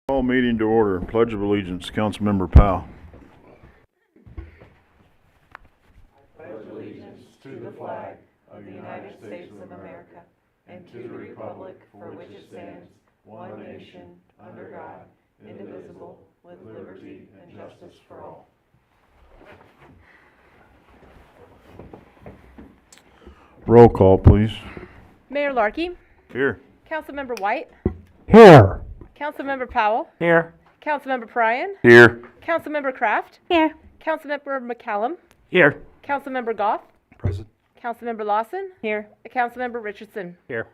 Call meeting to order. Pledge of Allegiance. Councilmember Powell. Pledge allegiance to the flag of the United States of America and to the republic for which it stands, one nation, under God, indivisible, with liberty and justice for all. Roll call, please. Mayor Larkey, Here. Councilmember White, Here. Councilmember Powell, Here. Councilmember Pryan, Here. Councilmember Kraft, Here. Councilmember McCallum, Here. Councilmember Goff, Present. Councilmember Lawson, Here. Councilmember Richardson. Here.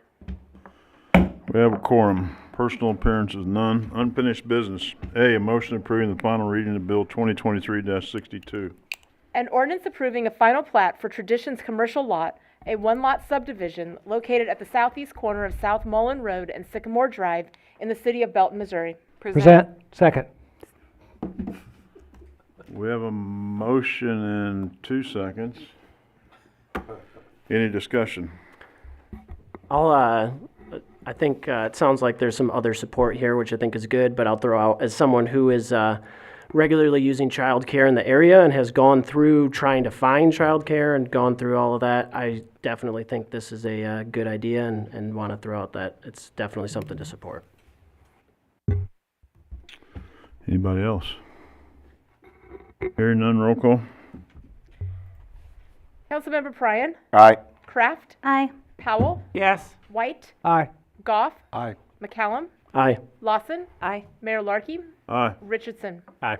We have a quorum. Personal appearances, none. Unfinished business. A motion approving the final reading of Bill 2023-62. An ordinance approving a final plat for Traditions Commercial Lot, a one-lot subdivision located at the southeast corner of South Mullen Road and Sycamore Drive in the city of Belton, Missouri. Present. Second. We have a motion in 2 seconds. Any discussion? I think it sounds like there's some other support here, which I think is good, but I'll throw out, as someone who is regularly using childcare in the area and has gone through trying to find childcare and gone through all of that, I definitely think this is a good idea and want to throw out that it's definitely something to support. Anybody else? Hearing none, roll call. Councilmember Pryan, Aye. Kraft, Aye. Powell, Yes. White, Aye. Goff, Aye. McCallum, Aye. Lawson, Aye. Mayor Larkey, Aye. Richardson. Aye.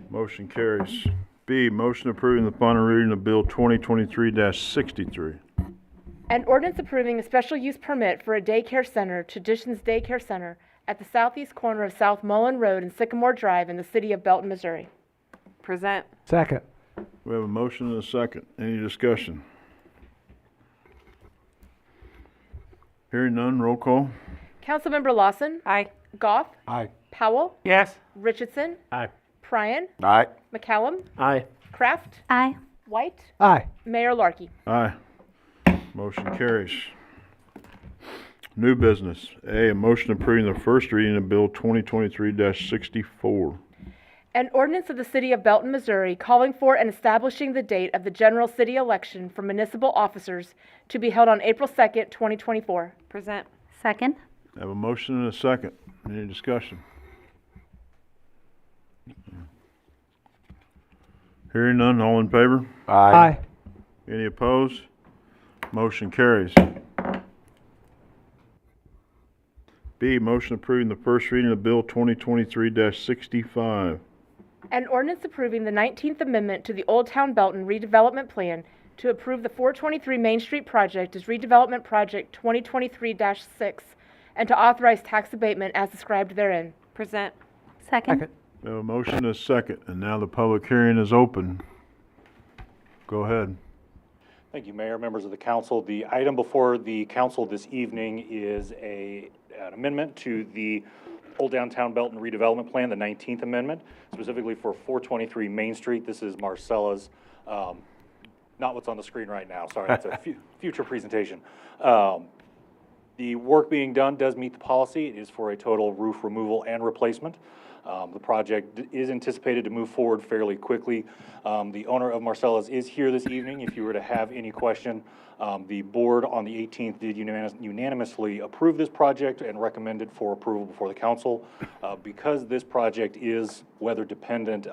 Motion carries. B, motion approving the final reading of Bill 2023-63. An ordinance approving a special use permit for a daycare center, Traditions Daycare Center, at the southeast corner of South Mullen Road and Sycamore Drive in the city of Belton, Missouri. Present. Second. We have a motion and a second. Any discussion? Hearing none, roll call. Councilmember Lawson, Aye. Goff, Aye. Powell, Yes. Richardson, Aye. Pryan, Aye. McCallum, Aye. Kraft, Aye. White, Aye. Mayor Larkey. Aye. Motion carries. New business. A motion approving the first reading of Bill 2023-64. An ordinance of the city of Belton, Missouri, calling for and establishing the date of the general city election for municipal officers to be held on April 2nd, 2024. Present. Second. I have a motion and a second. Any discussion? Hearing none, all in favor? Aye. Any opposed? Motion carries. B, motion approving the first reading of Bill 2023-65. An ordinance approving the 19th Amendment to the Old Town Belton redevelopment plan to approve the 423 Main Street project as redevelopment project 2023-6 and to authorize tax abatement as described therein. Present. Second. Second. We have a motion and a second, and now the public hearing is open. Go ahead. Thank you, Mayor, members of the council. The item before the council this evening is an amendment to the Old Downtown Belton redevelopment plan, the 19th Amendment, specifically for 423 Main Street. This is Marcella's, not what's on the screen right now. Sorry, that's a future presentation. The work being done does meet the policy. It is for a total roof removal and replacement. The project is anticipated to move forward fairly quickly. The owner of Marcella's is here this evening. If you were to have any question, the board on the 18th did unanimously approve this project and recommend it for approval before the council. Because this project is weather dependent,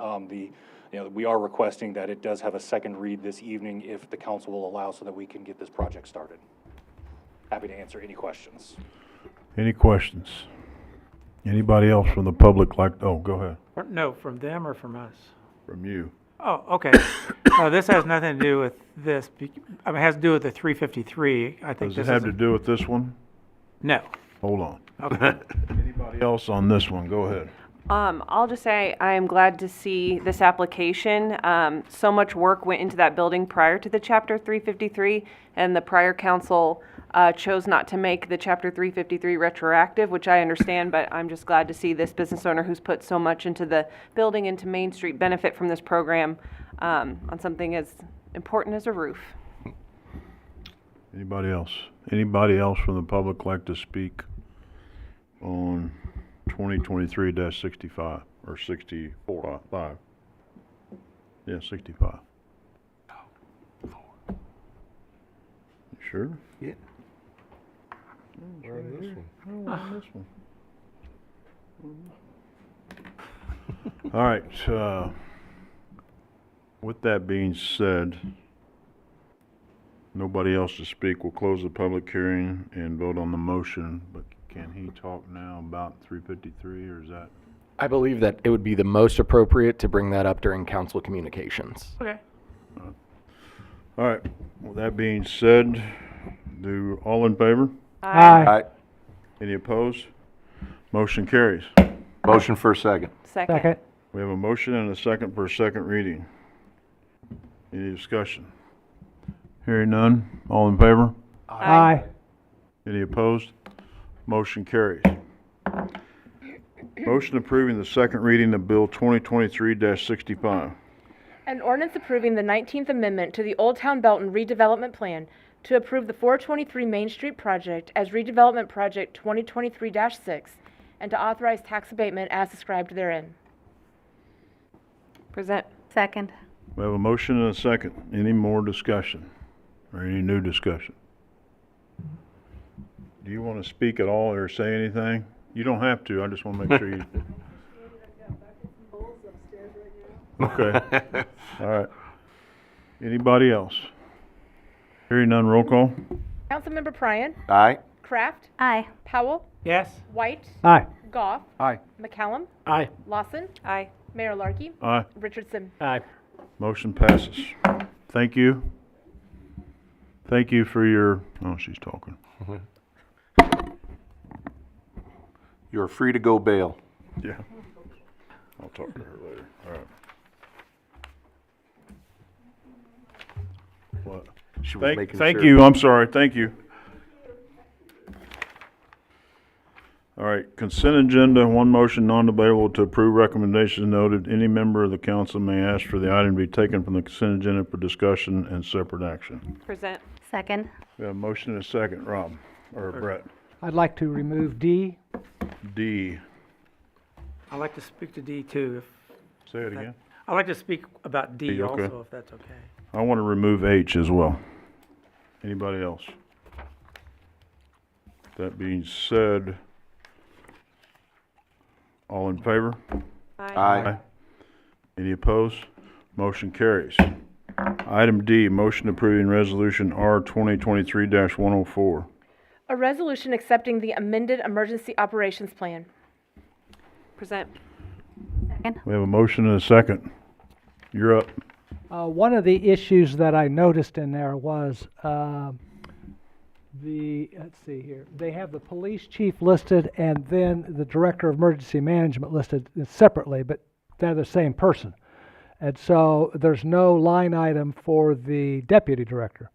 we are requesting that it does have a second read this evening if the council will allow, so that we can get this project started. Happy to answer any questions. Any questions? Anybody else from the public like, oh, go ahead, No, from them or from us? from you. Oh, okay. This has nothing to do with this. It has to do with the 353. I think Does this it have is to do with this one? No. Hold on. Okay. Anybody else on this one? Go ahead. I'll just say I am glad to see this application. So much work went into that building prior to the Chapter 353, and the prior council chose not to make the Chapter 353 retroactive, which I understand, but I'm just glad to see this business owner who's put so much into the building, into Main Street, benefit from this program on something as important as a roof. Anybody else? Anybody else from the public like to speak on 2023-65, or 64, 5. Yeah, 65. You sure? Yeah. We're on this one. Oh, we're on this one. All right, with that being said, nobody else to speak. We'll close the public hearing and vote on the motion, but can he talk now about 353, or is that? I believe that it would be the most appropriate to bring that up during council communications. Okay. All right, with that being said, all in favor? Aye. Any opposed? Motion carries. Motion for a second. Second. We have a motion and a second for a second reading. Any discussion? Hearing none, all in favor? Aye. Any opposed? Motion carries. Motion approving the second reading of Bill 2023-65. An ordinance approving the 19th Amendment to the Old Town Belton redevelopment plan to approve the 423 Main Street project as redevelopment project 2023-6 and to authorize tax abatement as described therein. Present. Second. We have a motion and a second. Any more discussion or any new discussion? Do you want to speak at all or say anything? You don't have to. I just want to make sure you. Okay. All right. Anybody else? Hearing none, roll call. Councilmember Pryan, Aye. Kraft, Aye. Powell, Yes. White, Aye. Goff, Aye. McCallum, Aye. Lawson, Aye. Mayor Larkey, Aye. Richardson. Aye. Motion passes. Thank you. Thank you for your, oh, she's talking. You're free to go bail. Yeah. I'll talk to her later. All right. What? She was making Thank sure. you, I'm sorry, thank you. All right, consent agenda, one motion non-debatable to approve recommendations noted. Any member of the council may ask for the item to be taken from the consent agenda for discussion and separate action. Present. Second. We have a motion and a second, Rob, or Brett. I'd like to remove D. D, I'd like to speak to D too. say it again. I'd like to speak about D D, okay. also, if that's okay. I want to remove H as well. Anybody else? That being said, all in favor? Aye. Any opposed? Motion carries. Item D, motion approving resolution R 2023-104. A resolution accepting the amended emergency operations plan. Present. Second. We have a motion and a second. You're up. One of the issues that I noticed in there was let's see here, they have the police chief listed and then the director of emergency management listed separately, but they're the same person. And so there's no line item for the deputy director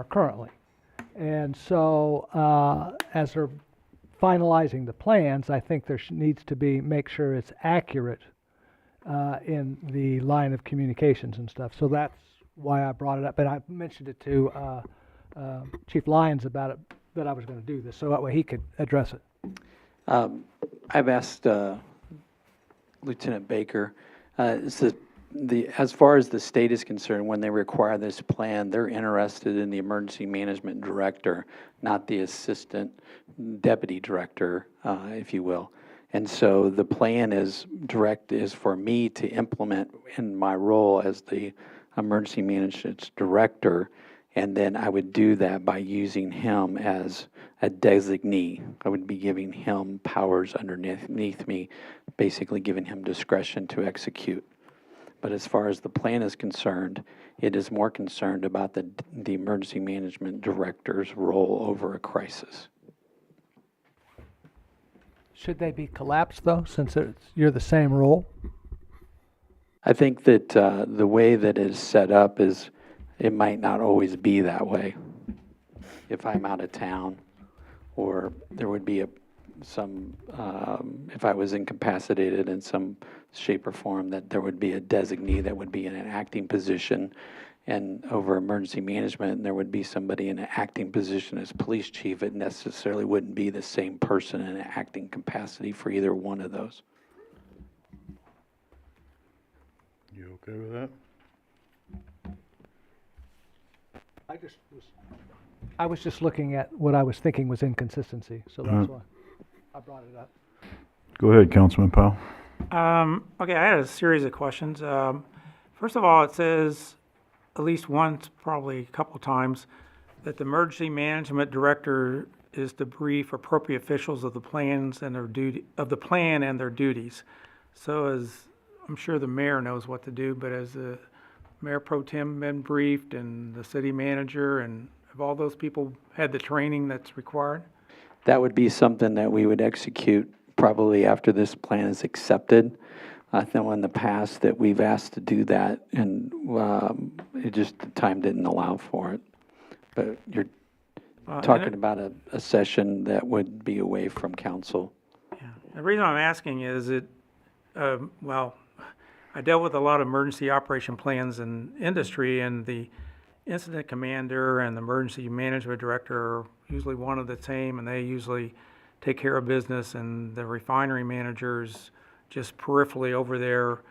currently. And so as they're finalizing the plans, I think there needs to be, make sure it's accurate in the line of communications and stuff. So that's why I brought it up. And I mentioned it to Chief Lyons about it, that I was going to do this, so that way he could address it. I've asked Lieutenant Baker, as far as the state is concerned, when they require this plan, they're interested in the emergency management director, not the assistant deputy director, if you will. And so the plan is for me to implement in my role as the emergency management director, and then I would do that by using him as a designee. I would be giving him powers underneath me, basically giving him discretion to execute. But as far as the plan is concerned, it is more concerned about the emergency management director's role over a crisis. Should they be collapsed, though, since you're the same role? I think that the way that it is set up is, it might not always be that way. If I'm out of town, or there would be if I was incapacitated in some shape or form, that there would be a designee that would be in an acting position, and over emergency management, and there would be somebody in an acting position as police chief, it necessarily wouldn't be the same person in an acting capacity for either one of those. You okay with that? I was just looking at what I was thinking was inconsistency, so that's why I brought it up. Go ahead, Councilman Powell. Okay, I had a series of questions. First of all, it says at least once, probably a couple times, that the emergency management director is to brief appropriate officials of the plans and their plan and their duties. So as, I'm sure the mayor knows what to do, but has the mayor pro tem been briefed and the city manager, and have all those people had the training that's required? That would be something that we would execute probably after this plan is accepted. I know in the past that we've asked to do that, and it just, the time didn't allow for it. But you're talking about a session that would be away from council. Yeah. The reason I'm asking is well, I dealt with a lot of emergency operation plans in industry, and the incident commander and the emergency management director are usually one of the same, and they usually take care of business, and the refinery manager's just peripherally over there.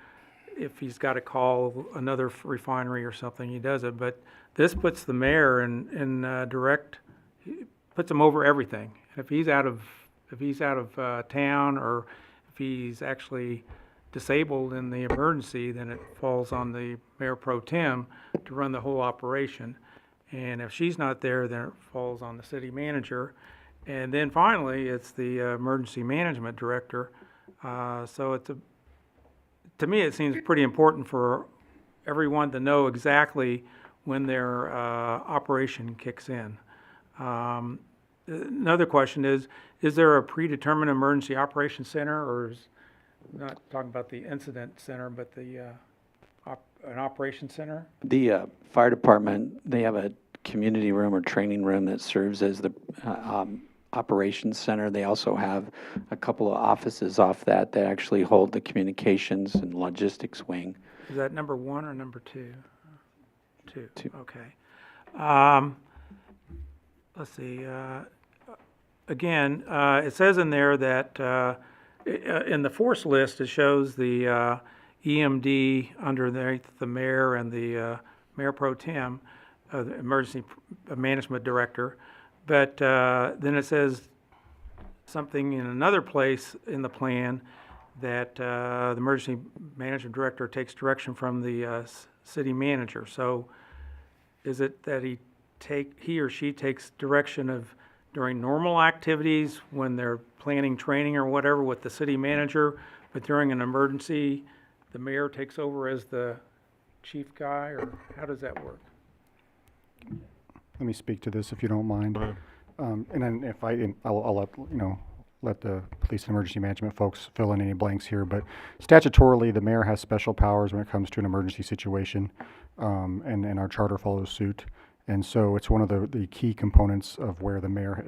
If he's got to call another refinery or something, he does it. But this puts the mayor in direct, puts him over everything. If he's out of town, or if he's actually disabled in the emergency, then it falls on the mayor pro tem to run the whole operation. And if she's not there, then it falls on the city manager. And then finally, it's the emergency management director. So to me, it seems pretty important for everyone to know exactly when their operation kicks in. Another question is there a predetermined emergency operations center, or is, not talking about the incident center, but the an operations center? The fire department, they have a community room or training room that serves as the operations center. They also have a couple of offices off that actually hold the communications and logistics wing. Is that number one or number two? Two. Okay. Let's see. Again, it says in there that in the force list, it shows the EMD underneath the mayor and the mayor pro tem, the emergency management director. But then it says something in another place in the plan that the emergency management director takes direction from the city manager. So is it that he or she takes direction of during normal activities when they're planning training or whatever with the city manager, but during an emergency, the mayor takes over as the chief guy, or how does that work? Let me speak to this if you don't mind. And then I'll let the police and emergency management folks fill in any blanks here. But statutorily, the mayor has special powers when it comes to an emergency situation, and our charter follows suit. And so it's one of the key components of where the mayor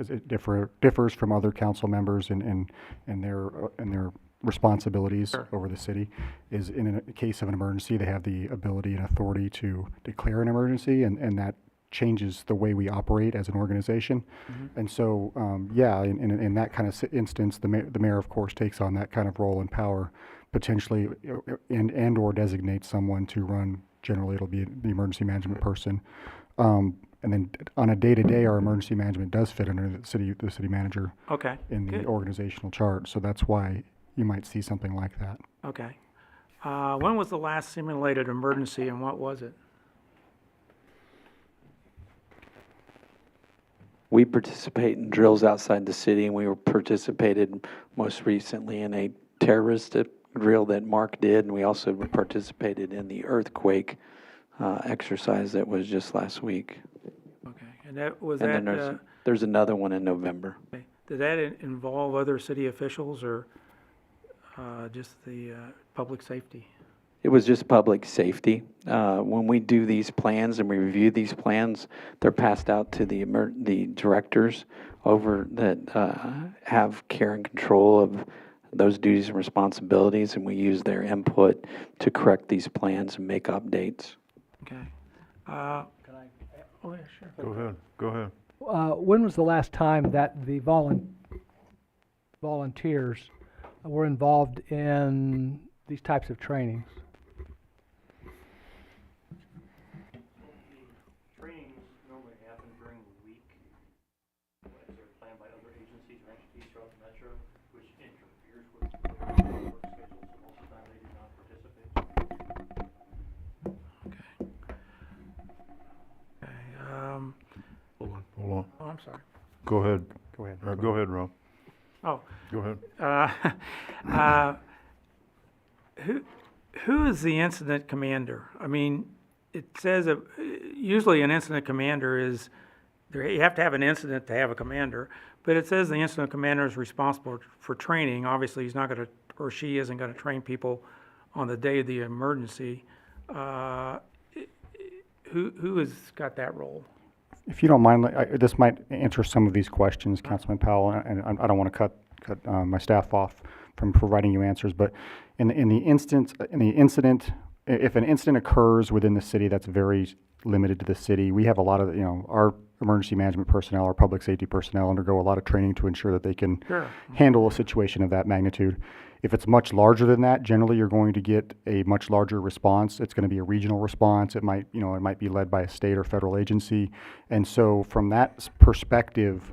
differs from other council members in their responsibilities over the city. Is in a case of an emergency, they have the ability and authority to declare an emergency, and that changes the way we operate as an organization. Mm-hmm. And so, in that kind of instance, the mayor, of course, takes on that kind of role and power, potentially, and or designates someone to run. Generally, it'll be the emergency management person. And then on a day-to-day, our emergency management does fit under the city manager. Okay. In the organizational chart. So that's why you might see something like that. Okay. When was the last simulated emergency, and what was it? We participate in drills outside the city, and we participated most recently in a terrorist drill that Mark did, and we also participated in the earthquake exercise that was just last week. Okay, and that was And that. then there's another one in November. Okay. Did that involve other city officials, or just the public safety? It was just public safety. When we do these plans and we review these plans, they're passed out to the directors over that have care and control of those duties and responsibilities, and we use their input to correct these plans and make updates. Okay. Oh, yeah, sure. Go ahead. When was the last time that the volunteers were involved in these types of trainings? Trainings normally happen during the week, as they're planned by other agencies or entities throughout the metro, which interferes with their work schedule, so most of the time they do not participate. Hold on. Oh, I'm sorry. Go ahead. Go ahead. Go ahead, Rob. Oh, Go ahead. who is the incident commander? I mean, it says that usually an incident commander is, you have to have an incident to have a commander, but it says the incident commander is responsible for training. Obviously, he's not going to, or she isn't going to train people on the day of the emergency. Who has got that role? If you don't mind, this might answer some of these questions, Councilman Powell, and I don't want to cut my staff off from providing you answers, but in the incident, if an incident occurs within the city that's very limited to the city, we have a lot of, our emergency management personnel, our public safety personnel undergo a lot of training to ensure that they can handle a situation of that magnitude. If it's much larger than that, generally you're going to get a much larger response. It's going to be a regional response. It might be led by a state or federal agency. And so from that perspective,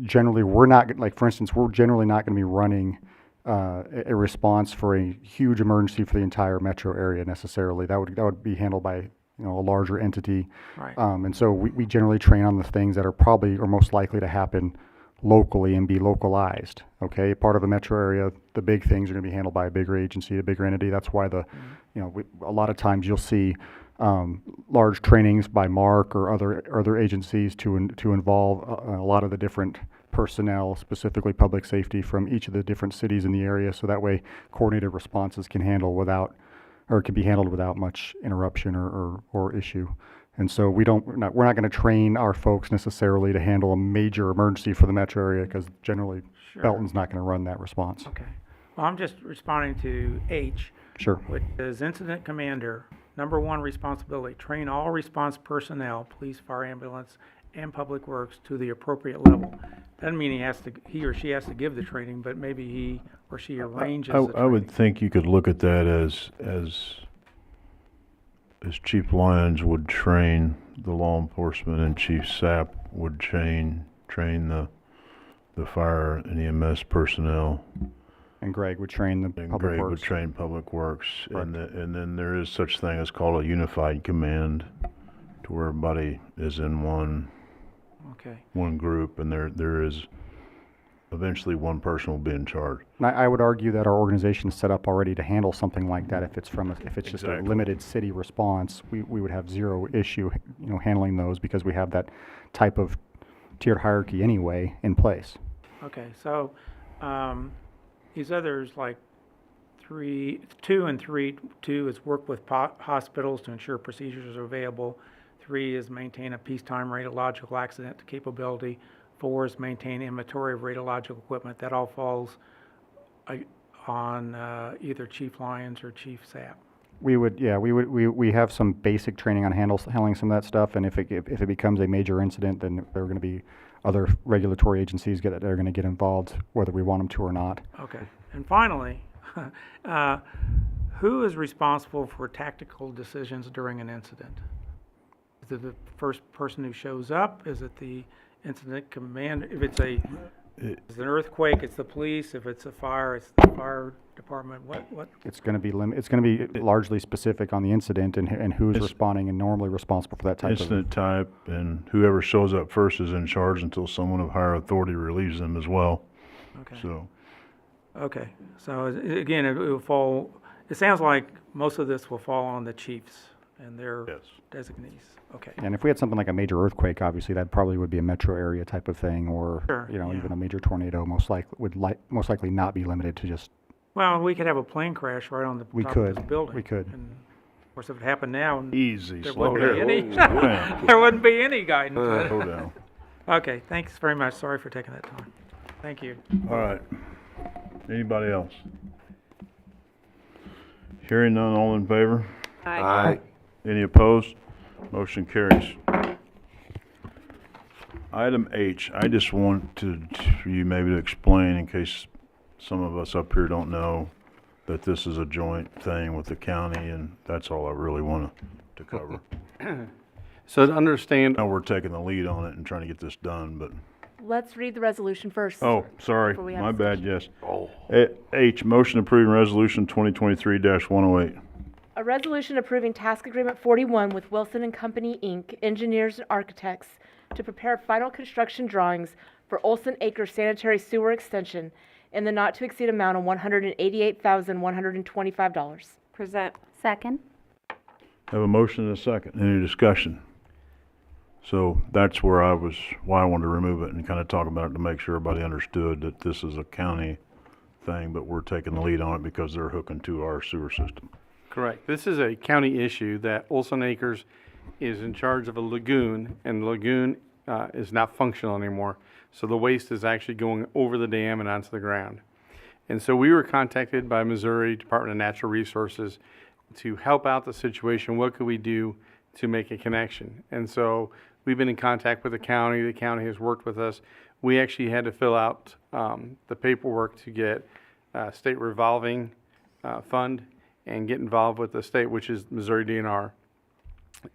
generally we're not, like for instance, we're generally not going to be running a response for a huge emergency for the entire metro area necessarily. That would be handled by a larger entity. Right. And so we generally train on the things that are probably or most likely to happen locally and be localized. Okay, part of a metro area, the big things are going to be handled by a bigger agency, a bigger entity. That's why a lot of times you'll see large trainings by Mark or other agencies to involve a lot of the different personnel, specifically public safety from each of the different cities in the area, so that way coordinated responses can be handled without much interruption or issue. And so we're not going to train our folks necessarily to handle a major emergency for the metro area, because generally Belton's not going to run that response. Okay. Well, I'm just responding to H. Sure. Which is incident commander, number one responsibility, train all response personnel, police, fire, ambulance, and public works to the appropriate level. Doesn't mean he or she has to give the training, but maybe he or she arranges the training. I would think you could look at that as Chief Lyons would train the law enforcement and Chief Sapp would train the fire and EMS personnel. And Greg would train the And public Greg works. would train Public Works. Correct. And then there is such thing as called a unified command, to where everybody is in one group, and there is eventually one person will be in charge. And I would argue that our organization is set up already to handle something like that. If it's just a Exactly. limited city response, we would have zero issue, handling those, because we have that type of tiered hierarchy anyway in place. Okay, so, these others, like 2 and 3, 2 is work with hospitals to ensure procedures are available. 3 is maintain a peacetime radiological accident capability. 4 is maintain inventory of radiological equipment. That all falls on either Chief Lyons or Chief Sapp. We have some basic training on handling some of that stuff, and if it becomes a major incident, then there are going to be other regulatory agencies that are going to get involved, whether we want them to or not. Okay, and finally, who is responsible for tactical decisions during an incident? Is it the first person who shows up? Is it the incident commander? If it's an earthquake, it's the police. If it's a fire, it's the fire department. What? It's going to be largely specific on the incident and who's responding and normally responsible for that type of Incident type, and whoever shows up first is in charge until someone of higher authority relieves them as well. Okay. So, Okay, so again, it will fall, it sounds like most of this will fall on the chiefs and their yes. designees. Okay. And if we had something like a major earthquake, obviously that probably would be a metro area type of thing, or Sure, yeah. even a major tornado. Most likely not be limited to just. Well, we could have a plane crash right on the top of this building. We could. And of course, if it happened now, Easy, there slow wouldn't be any, down. Slow down. there wouldn't be any guidance. Slow down. Okay, thanks very much. Sorry for taking that time. Thank you. All right. Anybody else? Hearing none, all in favor? Aye. Any opposed? Motion carries. Item H, I just wanted for you maybe to explain, in case some of us up here don't know, that this is a joint thing with the county, and that's all I really want to cover. So to understand, I know we're taking the lead on it and trying to get this done, but, Let's read the resolution first. oh, sorry, Before we have my bad, discussion. yes. H, motion approving resolution 2023-108. A resolution approving task agreement 41 with Wilson and Company, Inc., engineers and architects, to prepare final construction drawings for Olson Acres Sanitary Sewer Extension in the not-to-exceed amount of $188,125. Present. Second. Have a motion and a second. Any discussion? So that's where why I wanted to remove it and kind of talk about it to make sure everybody understood that this is a county thing, but we're taking the lead on it because they're hooking to our sewer system. correct, this is a county issue that Olson Acres is in charge of a lagoon, and the lagoon is not functional anymore. So the waste is actually going over the dam and onto the ground. And so we were contacted by Missouri Department of Natural Resources to help out the situation. What could we do to make a connection? And so we've been in contact with the county. The county has worked with us. We actually had to fill out the paperwork to get state revolving fund and get involved with the state, which is Missouri DNR,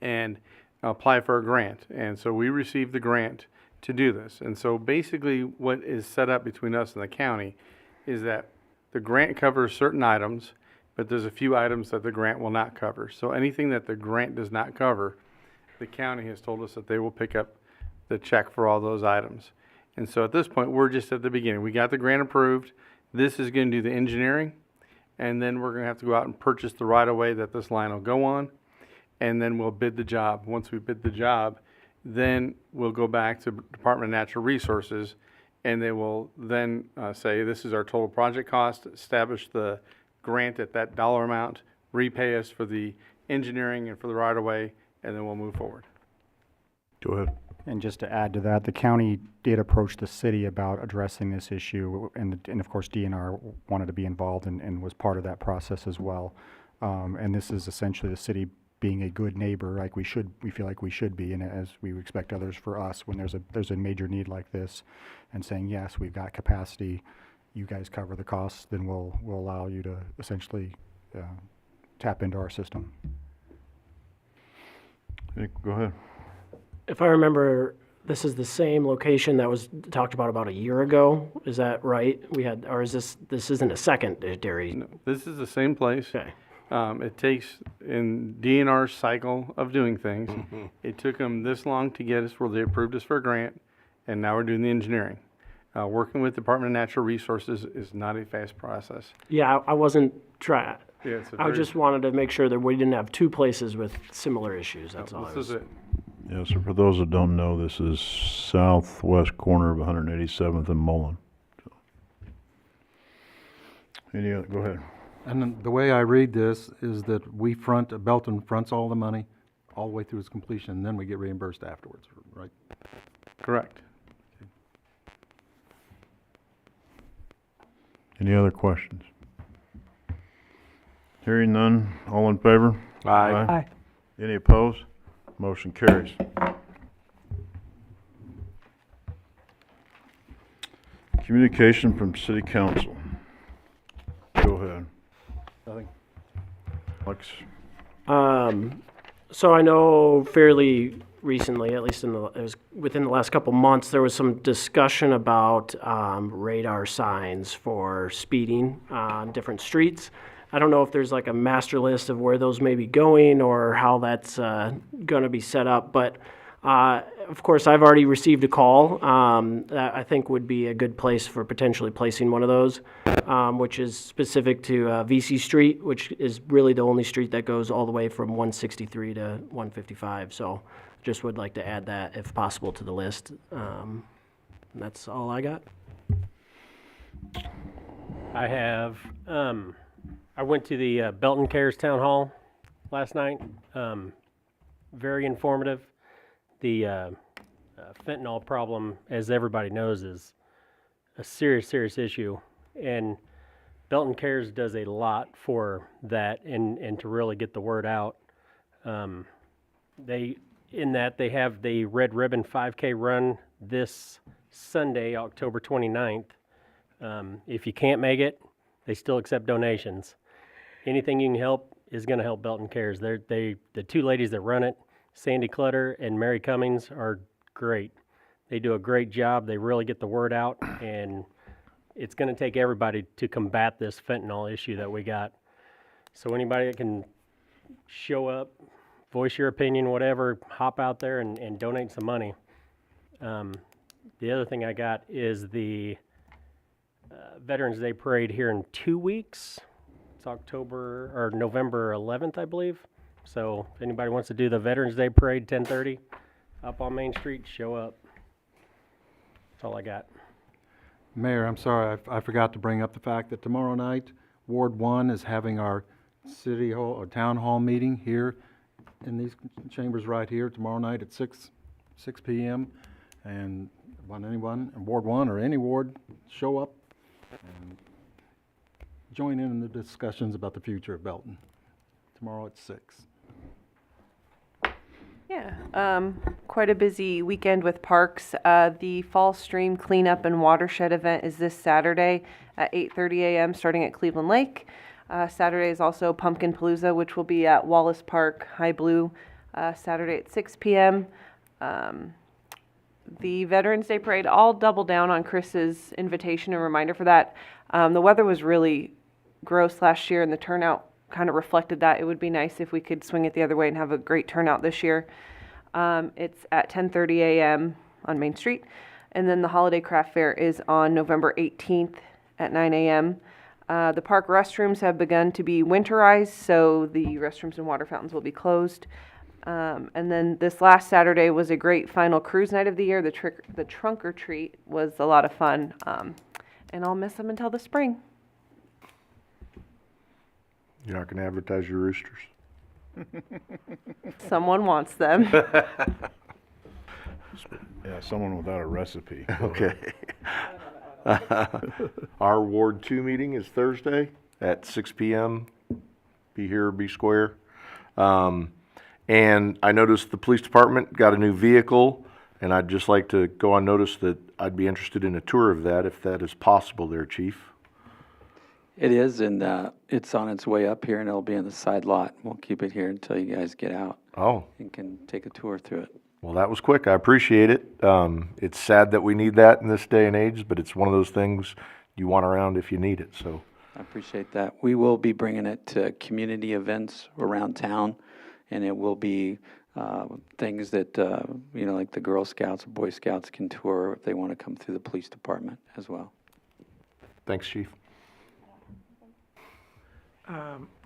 and apply for a grant. And so we received the grant to do this. And so basically what is set up between us and the county is that the grant covers certain items, but there's a few items that the grant will not cover. So anything that the grant does not cover, the county has told us that they will pick up the check for all those items. And so at this point, we're just at the beginning. We got the grant approved. This is going to do the engineering, and then we're going to have to go out and purchase the right-of-way that this line will go on, and then we'll bid the job. Once we bid the job, then we'll go back to Department of Natural Resources, and they will then say, this is our total project cost, establish the grant at that dollar amount, repay us for the engineering and for the right-of-way, and then we'll move forward. Go ahead. And just to add to that, the county did approach the city about addressing this issue, and of course DNR wanted to be involved and was part of that process as well. And this is essentially the city being a good neighbor, like we feel like we should be, and as we expect others for us when there's a major need like this, and saying, yes, we've got capacity, you guys cover the costs, then we'll allow you to essentially tap into our system. Go ahead. If I remember, this is the same location that was talked about a year ago. Is that right? Or is this isn't a secondary? No, this is the same place. Okay. It takes, in DNR's cycle of doing things, it took them this long to get us where they approved us for a grant, and now we're doing the engineering. Working with Department of Natural Resources is not a fast process. Yeah, I wasn't trying. Yeah, it's a I very- just wanted to make sure that we didn't have two places with similar issues. That's all. This is it. Yeah, so for those that don't know, this is southwest corner of 187th and Mullen. So. Any other, go ahead. And then the way I read this is that Belton fronts all the money all the way through its completion, and then we get reimbursed afterwards, right? Correct. Any other questions? Hearing none, all in favor? Aye. Any opposed? Motion carries. Communication from City Council. Go ahead. Nothing. Alex? So I know fairly recently, at least it was within the last couple months, there was some discussion about radar signs for speeding on different streets. I don't know if there's like a master list of where those may be going or how that's going to be set up, but of course I've already received a call that I think would be a good place for potentially placing one of those, which is specific to VC Street, which is really the only street that goes all the way from 163 to 155. So just would like to add that if possible to the list. That's all I got. I have, I went to the Belton Cares Town Hall last night. Very informative. The fentanyl problem, as everybody knows, is a serious, serious issue. And Belton Cares does a lot for that and to really get the word out. they have the Red Ribbon 5K run this Sunday, October 29th. If you can't make it, they still accept donations. Anything you can help is going to help Belton Cares. The two ladies that run it, Sandy Clutter and Mary Cummings, are great. They do a great job. They really get the word out, and it's going to take everybody to combat this fentanyl issue that we got. So anybody that can show up, voice your opinion, whatever, hop out there and donate some money. The other thing I got is the Veterans Day Parade here in 2 weeks. It's November 11th, I believe. So if anybody wants to do the Veterans Day Parade, 10:30, up on Main Street, show up. That's all I got. Mayor, I'm sorry, I forgot to bring up the fact that tomorrow night, Ward 1 is having our city hall or town hall meeting here in these chambers right here tomorrow night at 6 p.m. And want anyone in Ward 1 or any ward, show up and join in the discussions about the future of Belton. Tomorrow at 6. Yeah, quite a busy weekend with parks. The Fall Stream Cleanup and Watershed event is this Saturday at 8:30 a.m. starting at Cleveland Lake. Saturday is also Pumpkin Palooza, which will be at Wallace Park, High Blue, Saturday at 6 p.m. The Veterans Day Parade, I'll double down on Chris's invitation and reminder for that. The weather was really gross last year, and the turnout kind of reflected that. It would be nice if we could swing it the other way and have a great turnout this year. It's at 10:30 a.m. on Main Street. And then the Holiday Craft Fair is on November 18th at 9 a.m. The park restrooms have begun to be winterized, so the restrooms and water fountains will be closed. And then this last Saturday was a great final cruise night of the year. The trunk or treat was a lot of fun, and I'll miss them until the spring. You're not going to advertise your roosters? Someone wants them. Yeah, someone without a recipe. Okay. Our Ward 2 meeting is Thursday at 6 p.m. Be here, be square. And I noticed the police department got a new vehicle, and I'd just like to go on notice that I'd be interested in a tour of that, if that is possible there, Chief. It is, and it's on its way up here, and it'll be in the side lot. We'll keep it here until you guys get out. Oh. And can take a tour through it. Well, that was quick. I appreciate it. It's sad that we need that in this day and age, but it's one of those things you want around if you need it, so. I appreciate that. We will be bringing it to community events around town, and it will be things that, like the Girl Scouts or Boy Scouts can tour if they want to come through the police department as well. Thanks, Chief.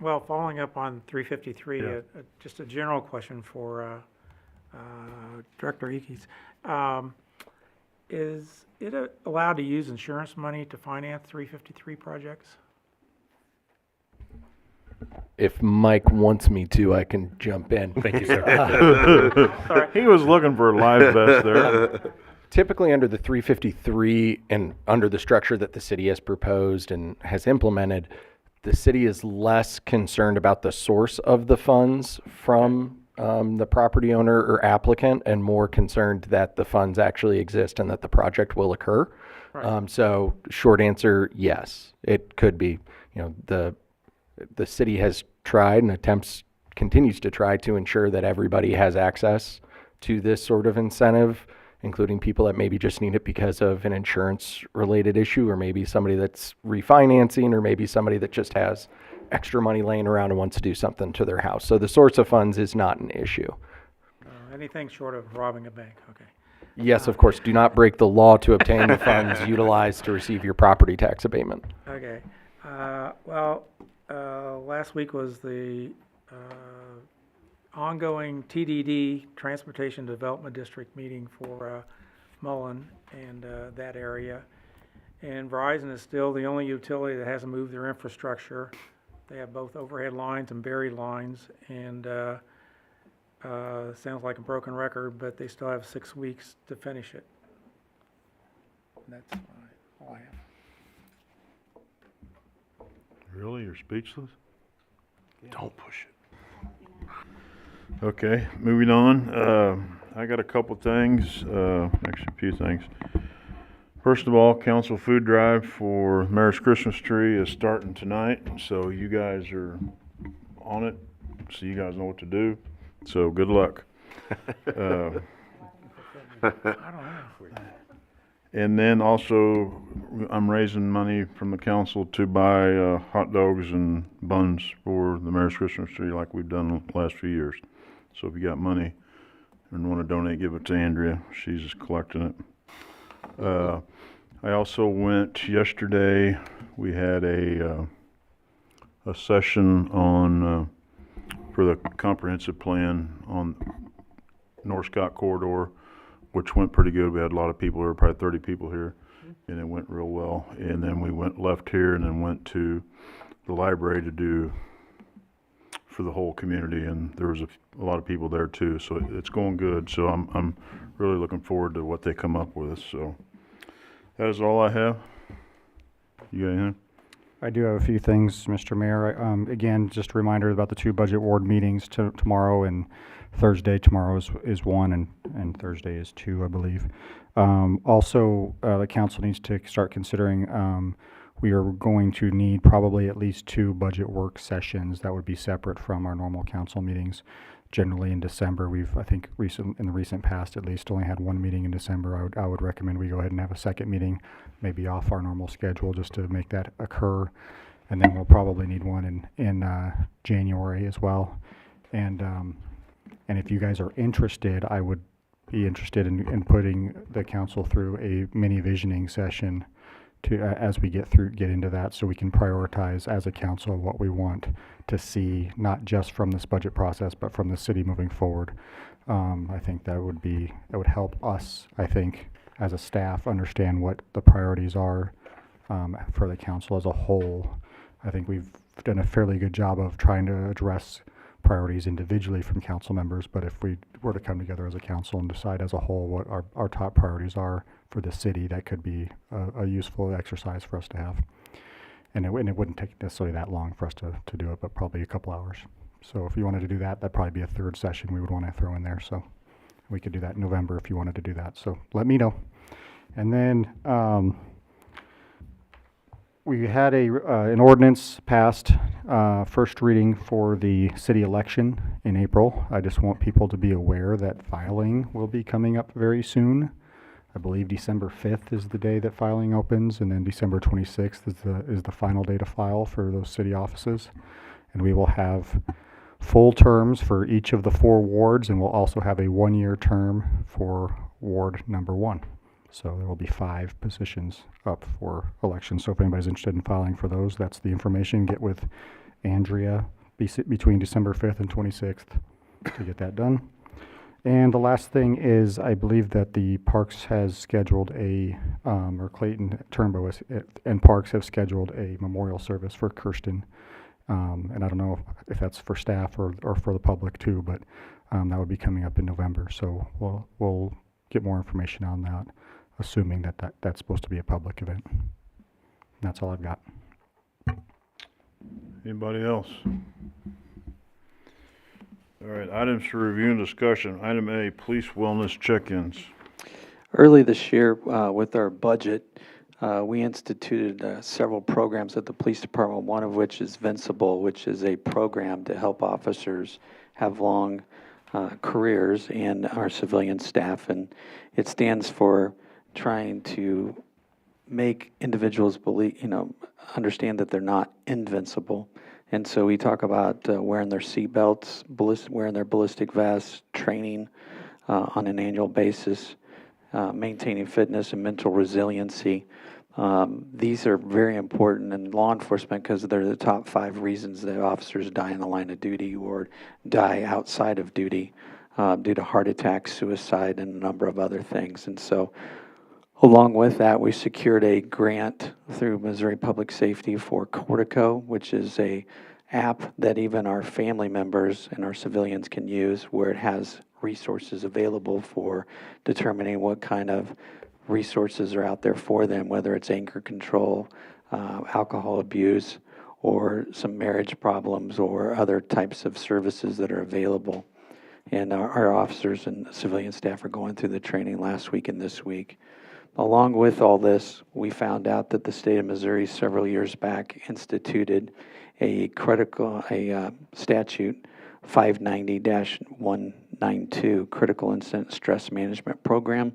Well, following up on 353, just a general question for Director Eakes. Is it allowed to use insurance money to finance 353 projects? If Mike wants me to, I can jump in. Thank you, sir. Sorry. He was looking for a live vest there. Typically under the 353 and under the structure that the city has proposed and has implemented, the city is less concerned about the source of the funds from the property owner or applicant and more concerned that the funds actually exist and that the project will occur. Right. So short answer, yes, it could be. The city has tried and continues to try to ensure that everybody has access to this sort of incentive, including people that maybe just need it because of an insurance related issue, or maybe somebody that's refinancing, or maybe somebody that just has extra money laying around and wants to do something to their house. So the source of funds is not an issue. Anything short of robbing a bank, okay. Yes, of course, do not break the law to obtain the funds utilized to receive your property tax abatement. Okay. Last week was the ongoing TDD, Transportation Development District meeting for Mullen and that area. And Verizon is still the only utility that hasn't moved their infrastructure. They have both overhead lines and buried lines, and sounds like a broken record, but they still have 6 weeks to finish it. And that's all I have. Really? You're speechless? Don't push Okay, moving on. I got a couple things, actually a few things. First of all, council food drive for Mayor's Christmas tree is starting tonight, so you guys are on it, so you guys know what to do. So good luck. And then also, I'm raising money from the council to buy hot dogs and buns for the Mayor's Christmas tree like we've done the last few years. So if you got money and want to donate, give it to Andrea. She's just collecting it. I also went yesterday, we had a session on, for the comprehensive plan on North Scott corridor, which went pretty good. We had a lot of people here, probably 30 people here, and it went real well. And then we left here and then went to the library to do for the whole community, and there was a lot of people there too. So it's going good. So I'm really looking forward to what they come up with. So that is all I have. You got anything? I do have a few things, Mr. Mayor. Again, just a reminder about the two budget ward meetings tomorrow and Thursday. Tomorrow is one and Thursday is two, I believe. Also, the council needs to start considering we are going to need probably at least two budget work sessions that would be separate from our normal council meetings. Generally in December, we've, I think, in the recent past at least, only had one meeting in December. I would recommend we go ahead and have a second meeting, maybe off our normal schedule, just to make that occur. And then we'll probably need one in January as well. And if you guys are interested, I would be interested in putting the council through a mini visioning session to as we get into that, so we can prioritize as a council what we want to see, not just from this budget process, but from the city moving forward. I think that would help us, I think, as a staff, understand what the priorities are for the council as a whole. I think we've done a fairly good job of trying to address priorities individually from council members, but if we were to come together as a council and decide as a whole what our top priorities are for the city, that could be a useful exercise for us to have. And it wouldn't take necessarily that long for us to do it, but probably a couple hours. So if you wanted to do that, that'd probably be a third session we would want to throw in there. So we could do that in November if you wanted to do that. So let me know. And then we had an ordinance passed, first reading for the city election in April. I just want people to be aware that filing will be coming up very soon. I believe December 5th is the day that filing opens, and then December 26th is the final day to file for those city offices. And we will have full terms for each of the 4 wards, and we'll also have a 1-year term for ward number 1. So there will be 5 positions up for election. So if anybody's interested in filing for those, that's the information. Get with Andrea between December 5th and 26th to get that done. And the last thing is, I believe that the Parks has scheduled or Clayton Turnbow and Parks have scheduled a memorial service for Kirsten. And I don't know if that's for staff or for the public too, but that would be coming up in November. So we'll get more information on that, assuming that's supposed to be a public event. And that's all I've got. Anybody else? All right, items for review and discussion. Item A, police wellness check-ins. Early this year, with our budget, we instituted several programs at the police department, one of which is Vincible, which is a program to help officers have long careers and our civilian staff. And it stands for trying to make individuals understand that they're not invincible. And so we talk about wearing their seatbelts, wearing their ballistic vests, training on an annual basis, maintaining fitness and mental resiliency. These are very important in law enforcement because they're the top 5 reasons that officers die in the line of duty or die outside of duty due to heart attack, suicide, and a number of other things. And so along with that, we secured a grant through Missouri Public Safety for Cortico, which is a app that even our family members and our civilians can use, where it has resources available for determining what kind of resources are out there for them, whether it's anger control, alcohol abuse, or some marriage problems or other types of services that are available. And our officers and civilian staff are going through the training last week and this week. Along with all this, we found out that the state of Missouri several years back instituted a statute 590-192 Critical Incident Stress Management Program.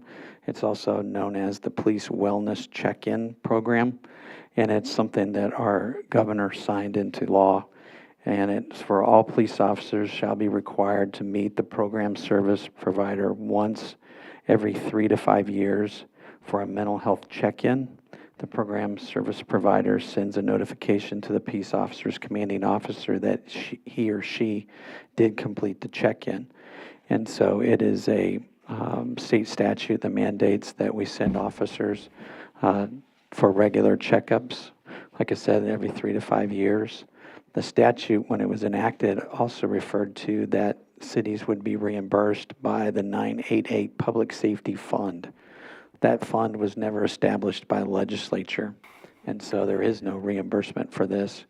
It's also known as the Police Wellness Check-In Program, and it's something that our governor signed into law. And it's for all police officers shall be required to meet the program service provider once every 3 to 5 years for a mental health check-in. The program service provider sends a notification to the peace officer's commanding officer that he or she did complete the check-in. And so it is a state statute that mandates that we send officers for regular checkups, like I said, every 3 to 5 years. The statute, when it was enacted, also referred to that cities would be reimbursed by the 988 Public Safety Fund. That fund was never established by the legislature, and so there is no reimbursement for this.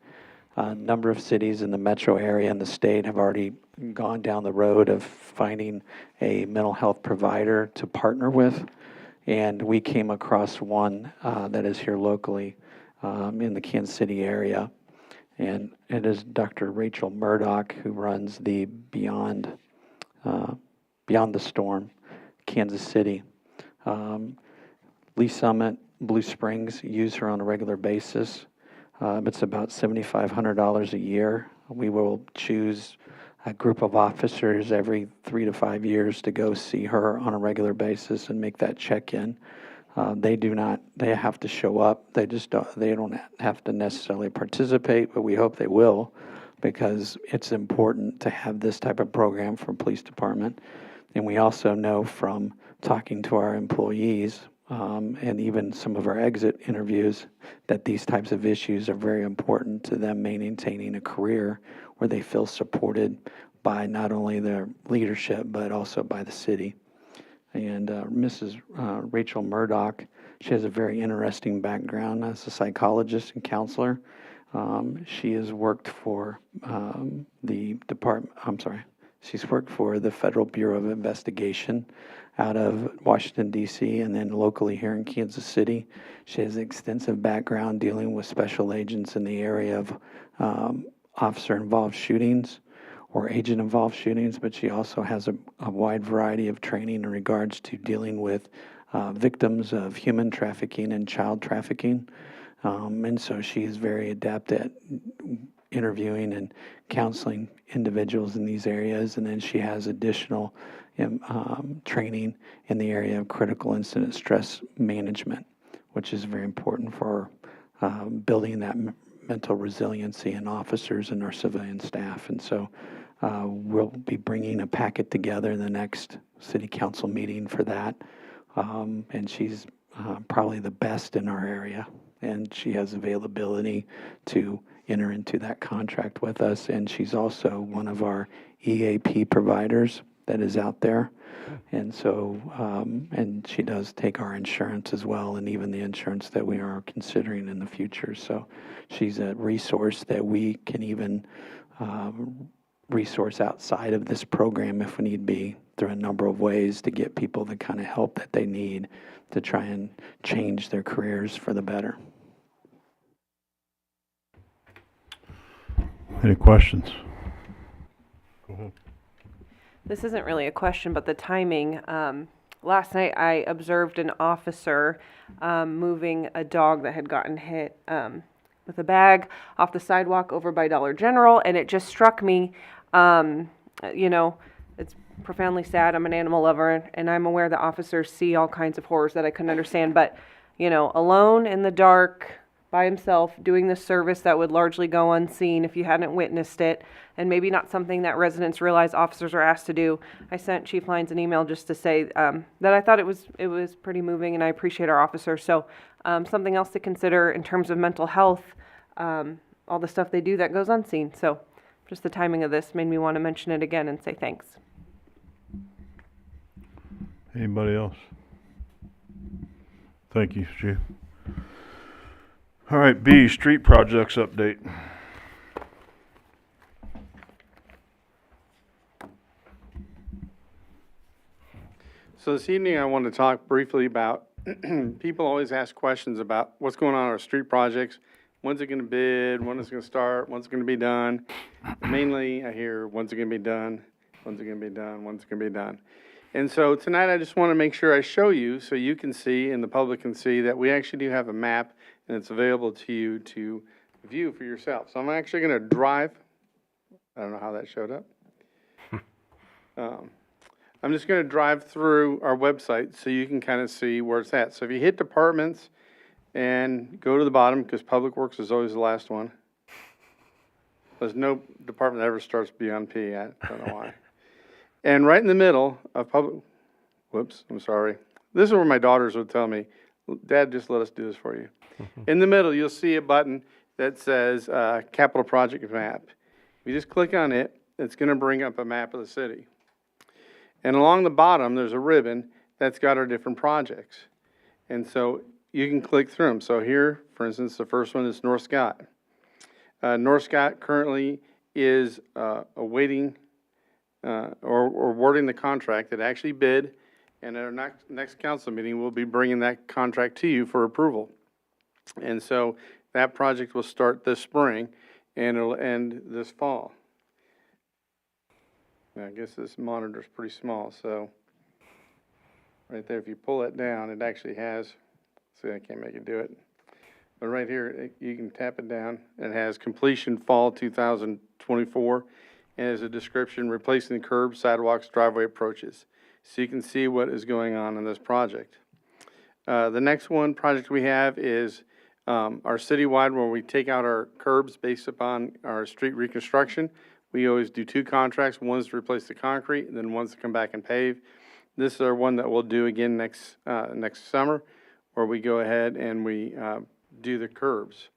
A number of cities in the metro area and the state have already gone down the road of finding a mental health provider to partner with, and we came across one that is here locally in the Kansas City area. And it is Dr. Rachel Murdoch who runs the Beyond the Storm, Kansas City. Lee Summit, Blue Springs use her on a regular basis. It's about $7,500 a year. We will choose a group of officers every 3 to 5 years to go see her on a regular basis and make that check-in. They have to show up. They don't have to necessarily participate, but we hope they will, because it's important to have this type of program for police department. And we also know from talking to our employees and even some of our exit interviews that these types of issues are very important to them maintaining a career where they feel supported by not only their leadership, but also by the city. And Mrs. Rachel Murdoch, she has a very interesting background as a psychologist and counselor. She has worked for she's worked for the Federal Bureau of Investigation out of Washington, D.C., and then locally here in Kansas City. She has extensive background dealing with special agents in the area of officer-involved shootings or agent-involved shootings, but she also has a wide variety of training in regards to dealing with victims of human trafficking and child trafficking. And so she is very adept at interviewing and counseling individuals in these areas. And then she has additional training in the area of critical incident stress management, which is very important for building that mental resiliency in officers and our civilian staff. And so we'll be bringing a packet together in the next city council meeting for that. And she's probably the best in our area, and she has availability to enter into that contract with us. And she's also one of our EAP providers that is out there. And so, and she does take our insurance as well, and even the insurance that we are considering in the future. So she's a resource that we can even resource outside of this program if we need be, through a number of ways to get people the kind of help that they need to try and change their careers for the better. Any questions? Go ahead. This isn't really a question, but the timing. Last night I observed an officer moving a dog that had gotten hit with a bag off the sidewalk over by Dollar General, and it just struck me, it's profoundly sad. I'm an animal lover, and I'm aware that officers see all kinds of horrors that I couldn't understand, but, alone in the dark, by himself, doing this service that would largely go unseen if you hadn't witnessed it, and maybe not something that residents realize officers are asked to do. I sent Chief Lyons an email just to say that I thought it was pretty moving, and I appreciate our officers. So something else to consider in terms of mental health, all the stuff they do that goes unseen. So just the timing of this made me want to mention it again and say thanks. Anybody else? Thank you, Chief. All right, B, street projects update. So this evening, I want to talk briefly about, people always ask questions about what's going on in our street projects. When's it going to bid? When is it going to start? When's it going to be done? Mainly, I hear, when's it going to be done? When's it going to be done? When's it going to be done? And so tonight, I just want to make sure I show you so you can see and the public can see that we actually do have a map and it's available to you to view for yourself. So I'm actually going to drive. I don't know how that showed up. I'm just going to drive through our website so you can kind of see where it's at. So if you hit departments and go to the bottom, because Public Works is always the last one. There's no department that ever starts beyond P. I don't know why. And right in the middle of public, whoops, I'm sorry. This is where my daughters would tell me, Dad, just let us do this for you. In the middle, you'll see a button that says Capital Project Map. If you just click on it, it's going to bring up a map of the city. And along the bottom, there's a ribbon that's got our different projects. And so you can click through them. So here, for instance, the first one is North Scott. North Scott currently is awaiting or awarding the contract that actually bid, and at our next council meeting, we'll be bringing that contract to you for approval. And so that project will start this spring, and it'll end this fall. Now, I guess this monitor's pretty small, so right there, if you pull it down, it actually has, see, I can't make it do it. But right here, you can tap it down. It has completion fall 2024, and has a description replacing the curbs, sidewalks, driveway approaches. So you can see what is going on in this project. The next project we have is our citywide, where we take out our curbs based upon our street reconstruction. We always do two contracts. One's to replace the concrete, and then one's to come back and pave. This is our one that we'll do again next summer, where we go ahead and we do the curbs.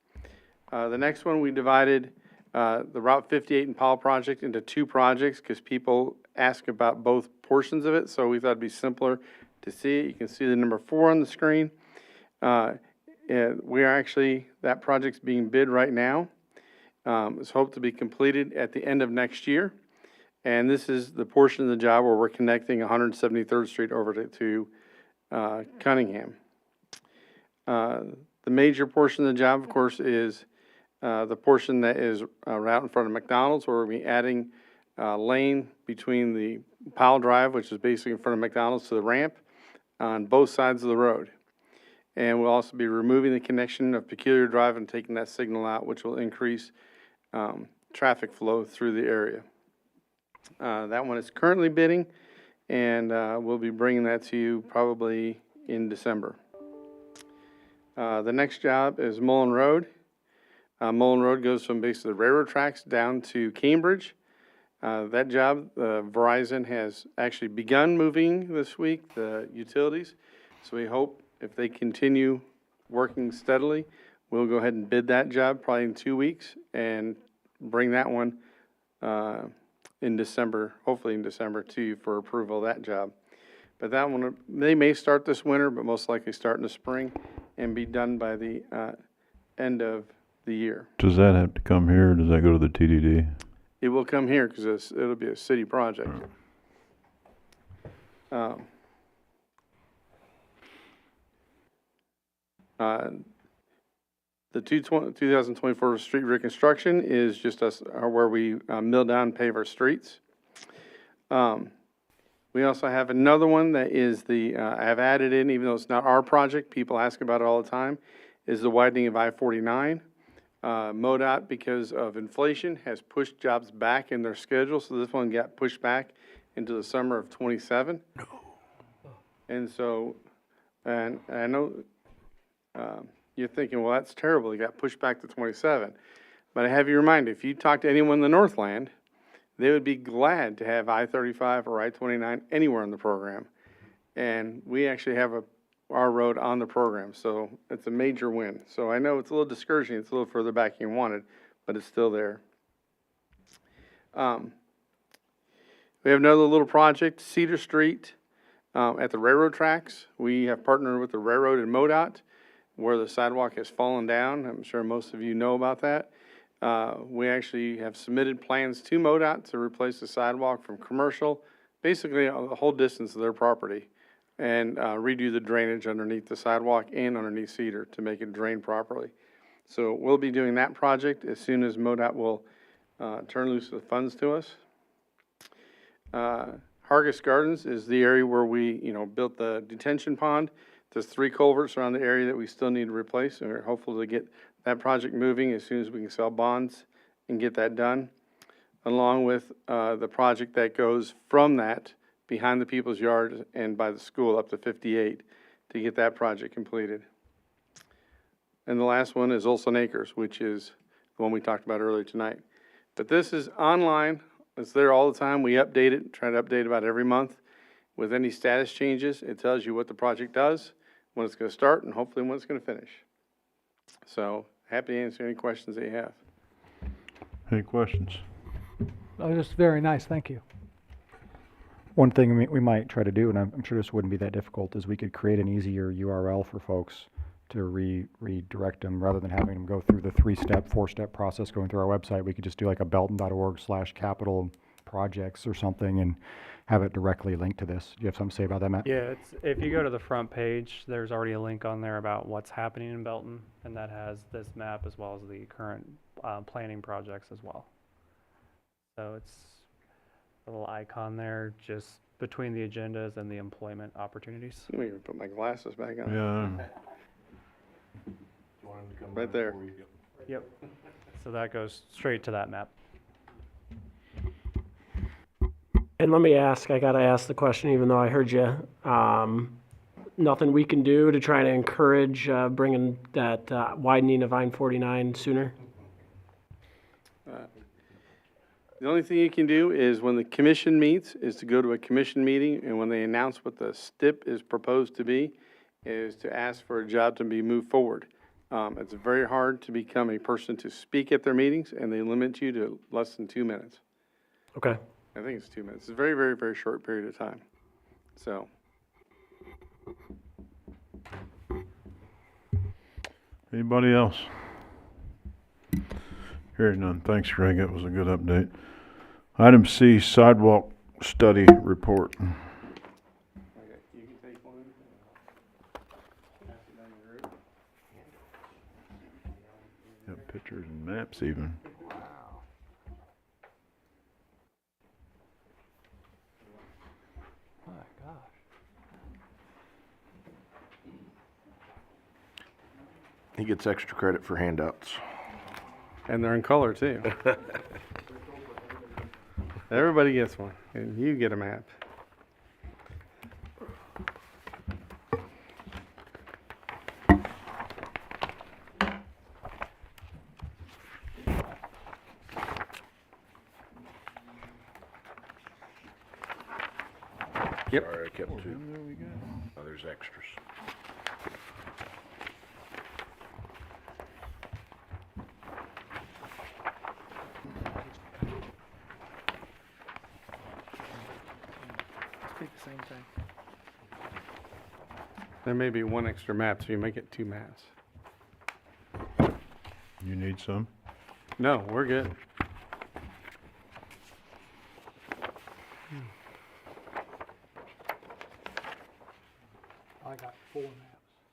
The next one, we divided the Route 58 and Powell project into two projects because people ask about both portions of it, so we thought it'd be simpler to see it. You can see the number 4 on the screen. We are actually, that project's being bid right now. It's hoped to be completed at the end of next year. And this is the portion of the job where we're connecting 173rd Street over to Cunningham. The major portion of the job, of course, is the portion that is right in front of McDonald's, where we'll be adding lane between the Powell Drive, which is basically in front of McDonald's, to the ramp on both sides of the road. And we'll also be removing the connection of Peculiar Drive and taking that signal out, which will increase traffic flow through the area. That one is currently bidding, and we'll be bringing that to you probably in December. The next job is Mullen Road. Mullen Road goes from basically the railroad tracks down to Cambridge. That job, Verizon has actually begun moving this week, the utilities. So we hope if they continue working steadily, we'll go ahead and bid that job probably in 2 weeks and bring that one in December, hopefully in December, to you for approval of that job. But that one, they may start this winter, but most likely start in the spring and be done by the end of the year. Does that have to come here, or does that go to the TDD? It will come here because it'll be a city project. The 2024 street reconstruction is just us where we mill down and pave our streets. We also have another one that is I have added in, even though it's not our project, people ask about it all the time, is the widening of I-49. MoDOT, because of inflation, has pushed jobs back in their schedule, so this one got pushed back into the summer of 27. And so, and I know you're thinking, well, that's terrible, it got pushed back to 27. But I have you reminded, if you talk to anyone in the Northland, they would be glad to have I-35 or I-29 anywhere in the program. And we actually have our road on the program, so it's a major win. So I know it's a little discouraging, it's a little further back than you wanted, but it's still there. We have another little project, Cedar Street at the railroad tracks. We have partnered with the railroad and MoDOT, where the sidewalk has fallen down. I'm sure most of you know about that. We actually have submitted plans to MoDOT to replace the sidewalk from commercial, basically the whole distance of their property, and redo the drainage underneath the sidewalk and underneath Cedar to make it drain properly. So we'll be doing that project as soon as MoDOT will turn loose the funds to us. Hargis Gardens is the area where we, built the detention pond. There's 3 culverts around the area that we still need to replace, and we're hopeful to get that project moving as soon as we can sell bonds and get that done, along with the project that goes from that behind the people's yard and by the school up to 58 to get that project completed. And the last one is Olson Acres, which is the one we talked about earlier tonight. But this is online. It's there all the time. We update it, try to update about every month. With any status changes, it tells you what the project does, when it's going to start, and hopefully when it's going to finish. So happy to answer any questions that you have. Any questions? Oh, just very nice, thank you. One thing we might try to do, and I'm sure this wouldn't be that difficult, is we could create an easier URL for folks to redirect them rather than having them go through the 3-step, 4-step process going through our website. We could just do like a belton.org/capital projects or something and have it directly linked to this. Do you have something to say about that, Matt? Yeah, if you go to the front page, there's already a link on there about what's happening in Belton, and that has this map as well as the current planning projects as well. So it's a little icon there just between the agendas and the employment opportunities. Let me even put my glasses back on. Yeah. Right there. Yep. So that goes straight to that map. And let me ask, I gotta ask the question even though I heard you. Nothing we can do to try to encourage bringing that widening of I-49 sooner? The only thing you can do is when the commission meets, is to go to a commission meeting, and when they announce what the STIP is proposed to be, is to ask for a job to be moved forward. It's very hard to become a person to speak at their meetings, and they limit you to less than 2 minutes. Okay. I think it's 2 minutes. It's a very, very, very short period of time. So. Anybody else? Hearing none. Thanks, Greg. That was a good update. Item C, sidewalk study report. You can take one. Pass it down your group. Got pictures and maps even. My gosh. He gets extra credit for handouts. And they're in color too. Everybody gets one, and you get a map. Yep. Sorry, I kept 2. Oh, there's extras. Speak the same thing. There may be one extra map, so you make it 2 maps. You need some? No, we're good. I got 4 maps.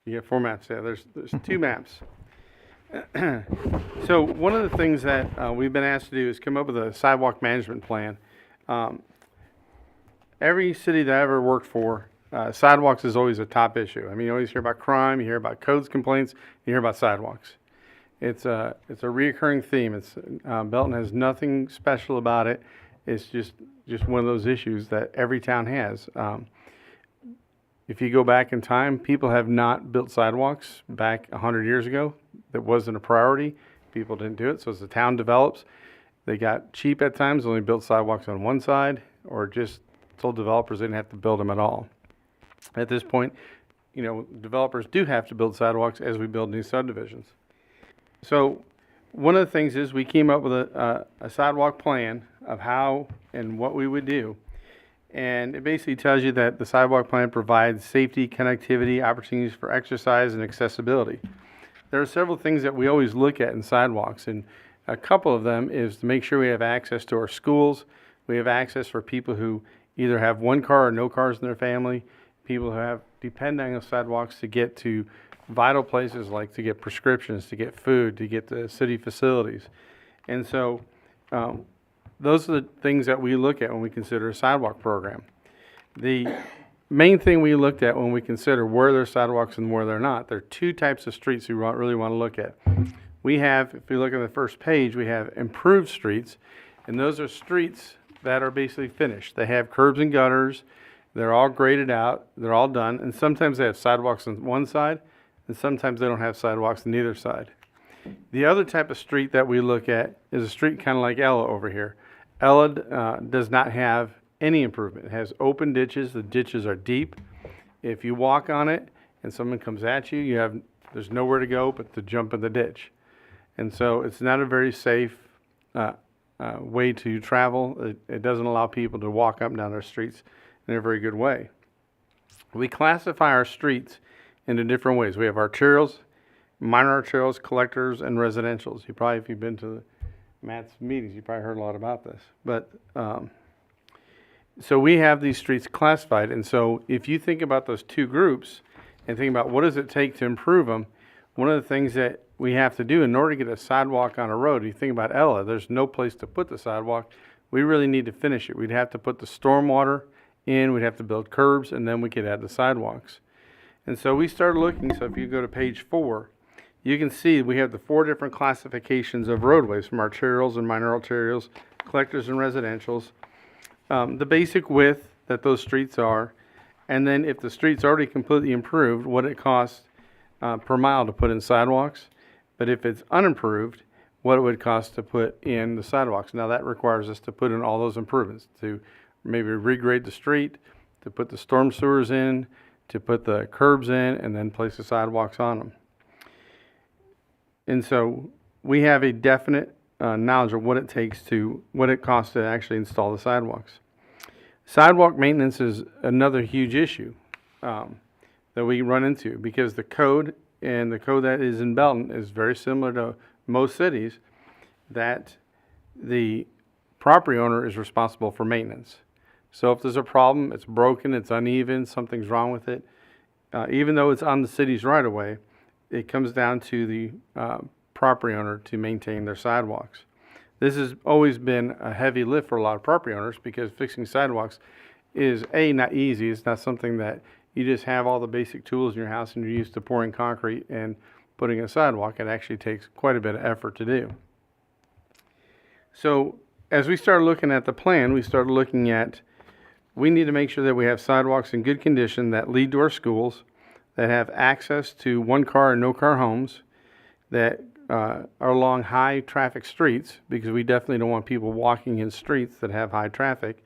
You get 4 maps, yeah, there's 2 maps. So one of the things that we've been asked to do is come up with a sidewalk management plan. Every city that I ever worked for, sidewalks is always a top issue. I mean, you always hear about crime, you hear about codes complaints, you hear about sidewalks. It's a reoccurring theme. Belton has nothing special about it. It's just one of those issues that every town has. If you go back in time, people have not built sidewalks back 100 years ago. That wasn't a priority. People didn't do it. So as the town develops, they got cheap at times, only built sidewalks on one side, or just told developers they didn't have to build them at all. At this point, developers do have to build sidewalks as we build new subdivisions. So one of the things is we came up with a sidewalk plan of how and what we would do. And it basically tells you that the sidewalk plan provides safety, connectivity, opportunities for exercise, and accessibility. There are several things that we always look at in sidewalks, and a couple of them is to make sure we have access to our schools. We have access for people who either have one car or no cars in their family, people who have depending on sidewalks to get to vital places like to get prescriptions, to get food, to get to city facilities. And so those are the things that we look at when we consider a sidewalk program. The main thing we looked at when we consider where there are sidewalks and where they're not, there are two types of streets we really want to look at. We have, if you look at the first page, we have improved streets, and those are streets that are basically finished. They have curbs and gutters, they're all graded out, they're all done, and sometimes they have sidewalks on one side, and sometimes they don't have sidewalks on either side. The other type of street that we look at is a street kind of like Ella over here. Ella does not have any improvement. It has open ditches, the ditches are deep. If you walk on it and someone comes at you, there's nowhere to go but to jump in the ditch. And so it's not a very safe way to travel. It doesn't allow people to walk up and down our streets in a very good way. We classify our streets into different ways. We have arterials, minor arterials, collectors, and residentials. If you've been to Matt's meetings, you probably heard a lot about this. But so we have these streets classified, and so if you think about those two groups and think about what does it take to improve them, one of the things that we have to do in order to get a sidewalk on a road, you think about Ella, there's no place to put the sidewalk. We really need to finish it. We'd have to put the stormwater in, we'd have to build curbs, and then we could add the sidewalks. And so we started looking, so if you go to page 4, you can see we have the 4 different classifications of roadways, from arterials and minor arterials, collectors and residentials, the basic width that those streets are, and then if the street's already completely improved, what it costs per mile to put in sidewalks. But if it's unimproved, what it would cost to put in the sidewalks. Now that requires us to put in all those improvements, to maybe regrade the street, to put the storm sewers in, to put the curbs in, and then place the sidewalks on them. And so we have a definite knowledge of what it costs to actually install the sidewalks. Sidewalk maintenance is another huge issue that we run into, because the code that is in Belton is very similar to most cities, that the property owner is responsible for maintenance. So if there's a problem, it's broken, it's uneven, something's wrong with it, even though it's on the city's right of way, it comes down to the property owner to maintain their sidewalks. This has always been a heavy lift for a lot of property owners, because fixing sidewalks is not easy. It's not something that you just have all the basic tools in your house and you're used to pouring concrete and putting a sidewalk. It actually takes quite a bit of effort to do. So as we started looking at the plan, we started looking at, we need to make sure that we have sidewalks in good condition that lead to our schools, that have access to one-car and no-car homes, that are along high traffic streets, because we definitely don't want people walking in streets that have high traffic,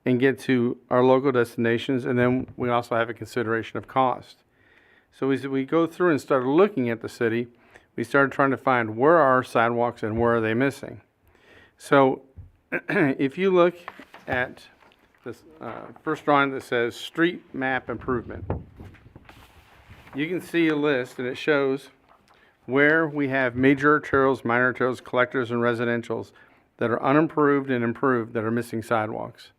and get to our local destinations. And then we also have a consideration of cost. So as we go through and started looking at the city, we started trying to find where are our sidewalks and where are they missing. So if you look at this first drawing that says street map improvement, you can see a list, and it shows where we have major arterials, minor arterials, collectors, and residentials that are unimproved and improved that are missing sidewalks.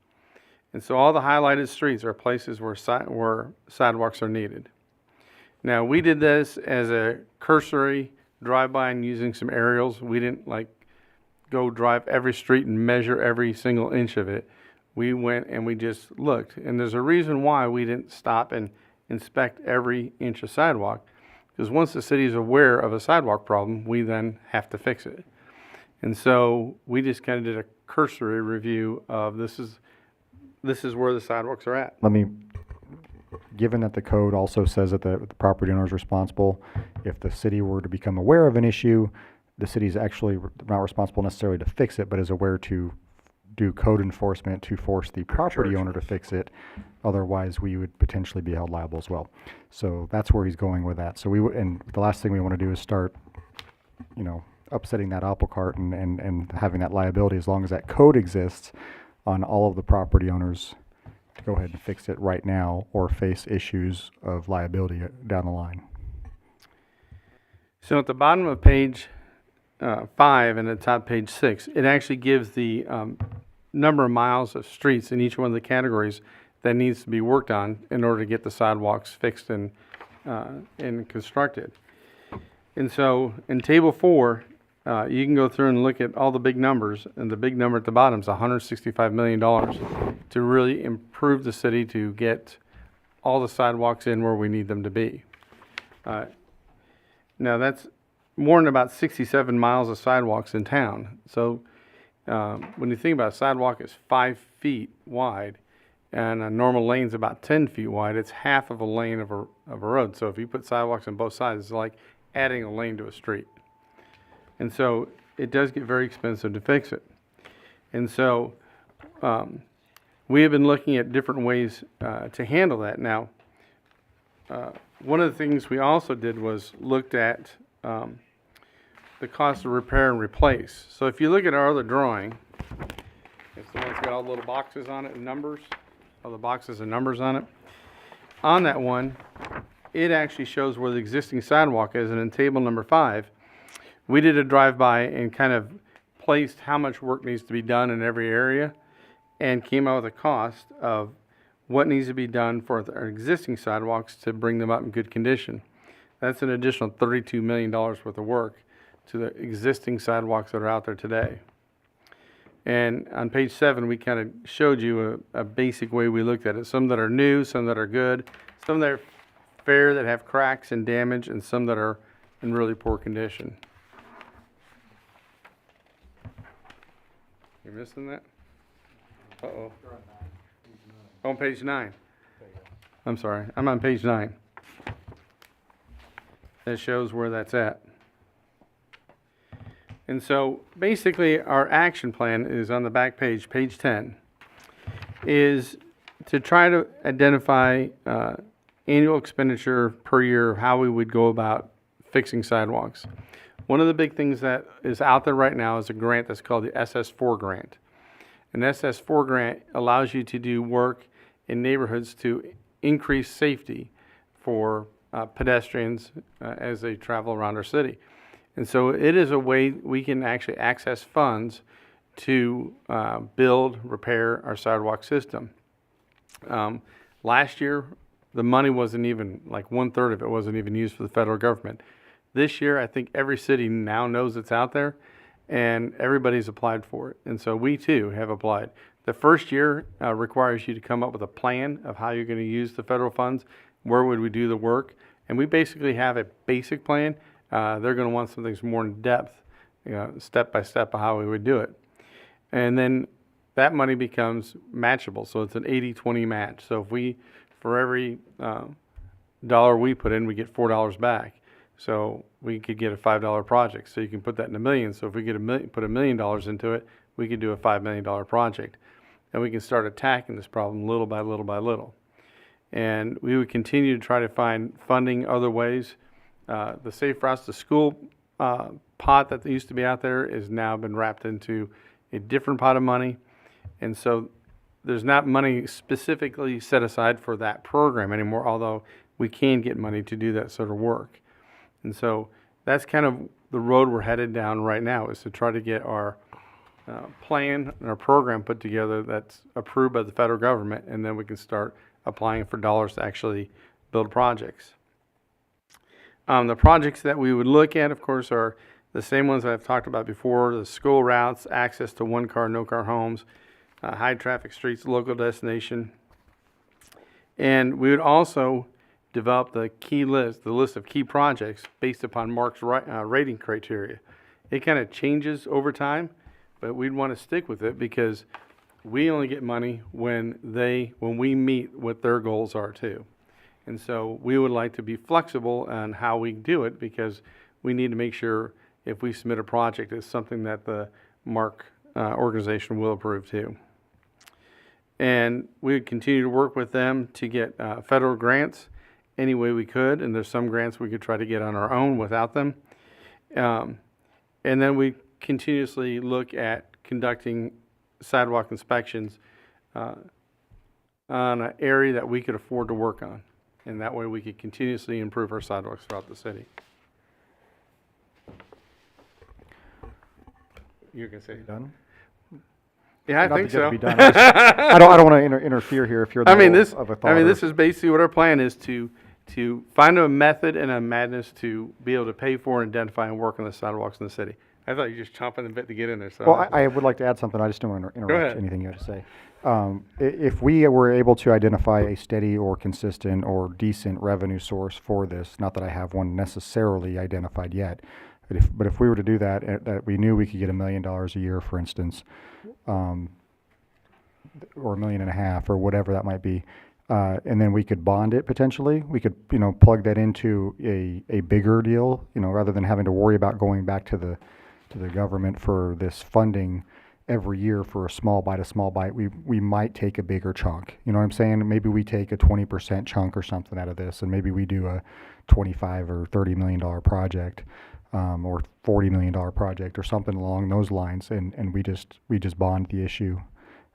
And so all the highlighted streets are places where sidewalks are needed. Now, we did this as a cursory drive-by and using some aerials. We didn't go drive every street and measure every single inch of it. We went and we just looked. And there's a reason why we didn't stop and inspect every inch of sidewalk, because once the city is aware of a sidewalk problem, we then have to fix it. And so we just kind of did a cursory review of this is where the sidewalks are at. Given that the code also says that the property owner is responsible, if the city were to become aware of an issue, the city is actually not responsible necessarily to fix it, but is aware to do code enforcement to force the property owner to fix it. Otherwise, we would potentially be held liable as well. So that's where he's going with that. So and the last thing we want to do is start, upsetting that apple cart and having that liability. As long as that code exists on all of the property owners, to go ahead and fix it right now or face issues of liability down the line. So at the bottom of page 5 and at the top page 6, it actually gives the number of miles of streets in each one of the categories that needs to be worked on in order to get the sidewalks fixed and constructed. And so in table 4, you can go through and look at all the big numbers, and the big number at the bottom is $165 million to really improve the city to get all the sidewalks in where we need them to be. Now that's more than about 67 miles of sidewalks in town. So when you think about a sidewalk is 5 feet wide and a normal lane's about 10 feet wide, it's half of a lane of a road. So if you put sidewalks on both sides, it's like adding a lane to a street. And so it does get very expensive to fix it. And so we have been looking at different ways to handle that. Now, one of the things we also did was looked at the cost of repair and replace. So if you look at our other drawing, it's the one that's got all the little boxes on it and numbers, all the boxes and numbers on it. On that one, it actually shows where the existing sidewalk is, and in table number 5, we did a drive-by and kind of placed how much work needs to be done in every area and came out with a cost of what needs to be done for our existing sidewalks to bring them up in good condition. That's an additional $32 million worth of work to the existing sidewalks that are out there today. And on page 7, we kind of showed you a basic way we looked at it. Some that are new, some that are good, some that are fair that have cracks and damage, and some that are in really poor condition. You're missing that? Uh-oh. On page 9. I'm sorry, I'm on page 9. That shows where that's at. And so basically our action plan is on the back page, page 10, is to try to identify annual expenditure per year of how we would go about fixing sidewalks. One of the big things that is out there right now is a grant that's called the SS4 grant. An SS4 grant allows you to do work in neighborhoods to increase safety for pedestrians as they travel around our city. And so it is a way we can actually access funds to build, repair our sidewalk system. Last year, the money wasn't even, like 1/3 of it wasn't even used for the federal government. This year, I think every city now knows it's out there, and everybody's applied for it. And so we too have applied. The first year requires you to come up with a plan of how you're going to use the federal funds, where would we do the work, and we basically have a basic plan. They're going to want something more in depth, step by step of how we would do it. And then that money becomes matchable, so it's an 80-20 match. So if we, for every dollar we put in, we get $4 back. So we could get a $5 project. So you can put that in a million. So if we get put $1 million into it, we could do a $5 million project. And we can start attacking this problem little by little by little. And we would continue to try to find funding other ways. The Safe Routes to School pot that used to be out there has now been wrapped into a different pot of money. And so there's not money specifically set aside for that program anymore, although we can get money to do that sort of work. And so that's kind of the road we're headed down right now, is to try to get our plan and our program put together that's approved by the federal government, and then we can start applying for dollars to actually build projects. The projects that we would look at, of course, are the same ones that I've talked about before: the school routes, access to one-car, no-car homes, high-traffic streets, local destination. And we would also develop the list of key projects based upon Mark's rating criteria. It kind of changes over time, but we'd want to stick with it because we only get money when we meet what their goals are too. And so we would like to be flexible on how we do it, because we need to make sure if we submit a project, it's something that the Mark organization will approve too. And we would continue to work with them to get federal grants any way we could, and there's some grants we could try to get on our own without them. And then we continuously look at conducting sidewalk inspections on an area that we could afford to work on. And that way we could continuously improve our sidewalks throughout the city. You're going to say? Done? Yeah, I not think to get it so. be done. I don't want to interfere here if you're the I mean, middle this, of a I thought. mean, or- this is basically what our plan is to find a method and a madness to be able to pay for and identify and work on the sidewalks in the city. I thought you were just chomping the bit to get in there, so. Well, I would like to add something. I just don't want to interrupt ahead. anything you had to say. If we were able to identify a steady or consistent or decent revenue source for this, not that I have one necessarily identified yet, but if we were to do that, that we knew we could get $1 million a year, for instance, or $1.5 million, or whatever that might be, and then we could bond it potentially. We could, plug that into a bigger deal, rather than having to worry about going back to the government for this funding every year for a small bite. We might take a bigger chunk. You know what I'm saying? Maybe we take a 20% chunk or something out of this, and maybe we do a $25 or $30 million project, or $40 million project, or something along those lines, and we just bond the issue,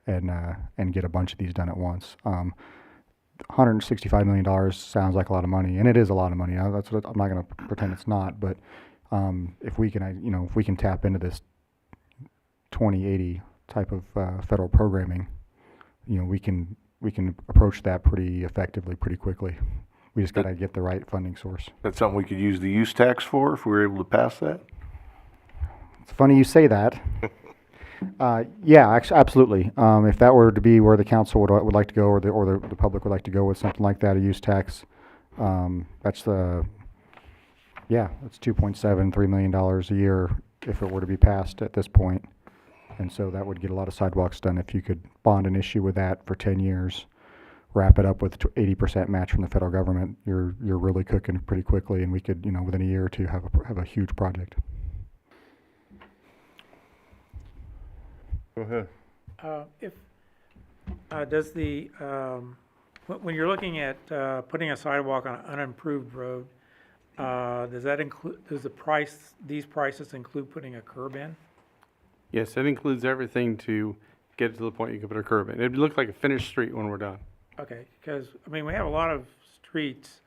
and get a bunch of these done at once. $165 million sounds like a lot of money, and it is a lot of money. That's what I'm not going to pretend it's not, but if we can tap into this 2080 type of federal programming, we can approach that pretty effectively, pretty quickly. We just got to get the right funding source. That's something we could use the use tax for if we were able to pass that? It's funny you say that. Yeah, absolutely. If that were to be where the council would like to go, or the public would like to go with something like that, a use tax, that's $2.73 million a year if it were to be passed at this point. And so that would get a lot of sidewalks done if you could bond an issue with that for 10 years, wrap it up with 80% match from the federal government. You're really cooking pretty quickly, and we could, within a year or two, have a huge project. Go ahead. Does the, when you're looking at putting a sidewalk on an unimproved road, does that include, these prices include putting a curb in? Yes, it includes everything to get to the point you can put a curb in. It'd look like a finished street when we're done. Okay, because, we have a lot of streets,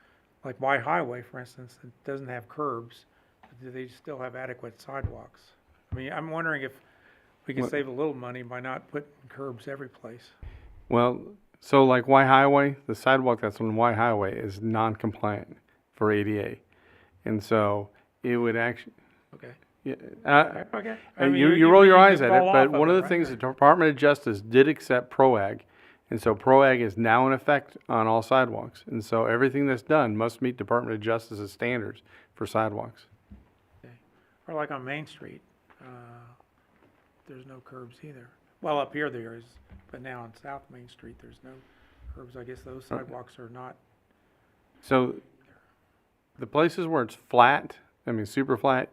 like Y Highway, for instance, that doesn't have curbs, but do they still have adequate sidewalks? I'm wondering if we could save a little money by not putting curbs every place. Well, so like Y Highway, the sidewalk that's on Y Highway is non-compliant for ADA. And so it would actually, Okay. yeah, Okay. you roll your eyes can at it, fall but off of one of it, the right? things the Department of Justice did accept PROAG. And so PROAG is now in effect on all sidewalks. And so everything that's done must meet Department of Justice's standards for sidewalks. Okay. Or like on Main Street, there's no curbs either. Well, up here there is, but now on South Main Street, there's no curbs. I guess those sidewalks are not. So the places where it's flat, super flat,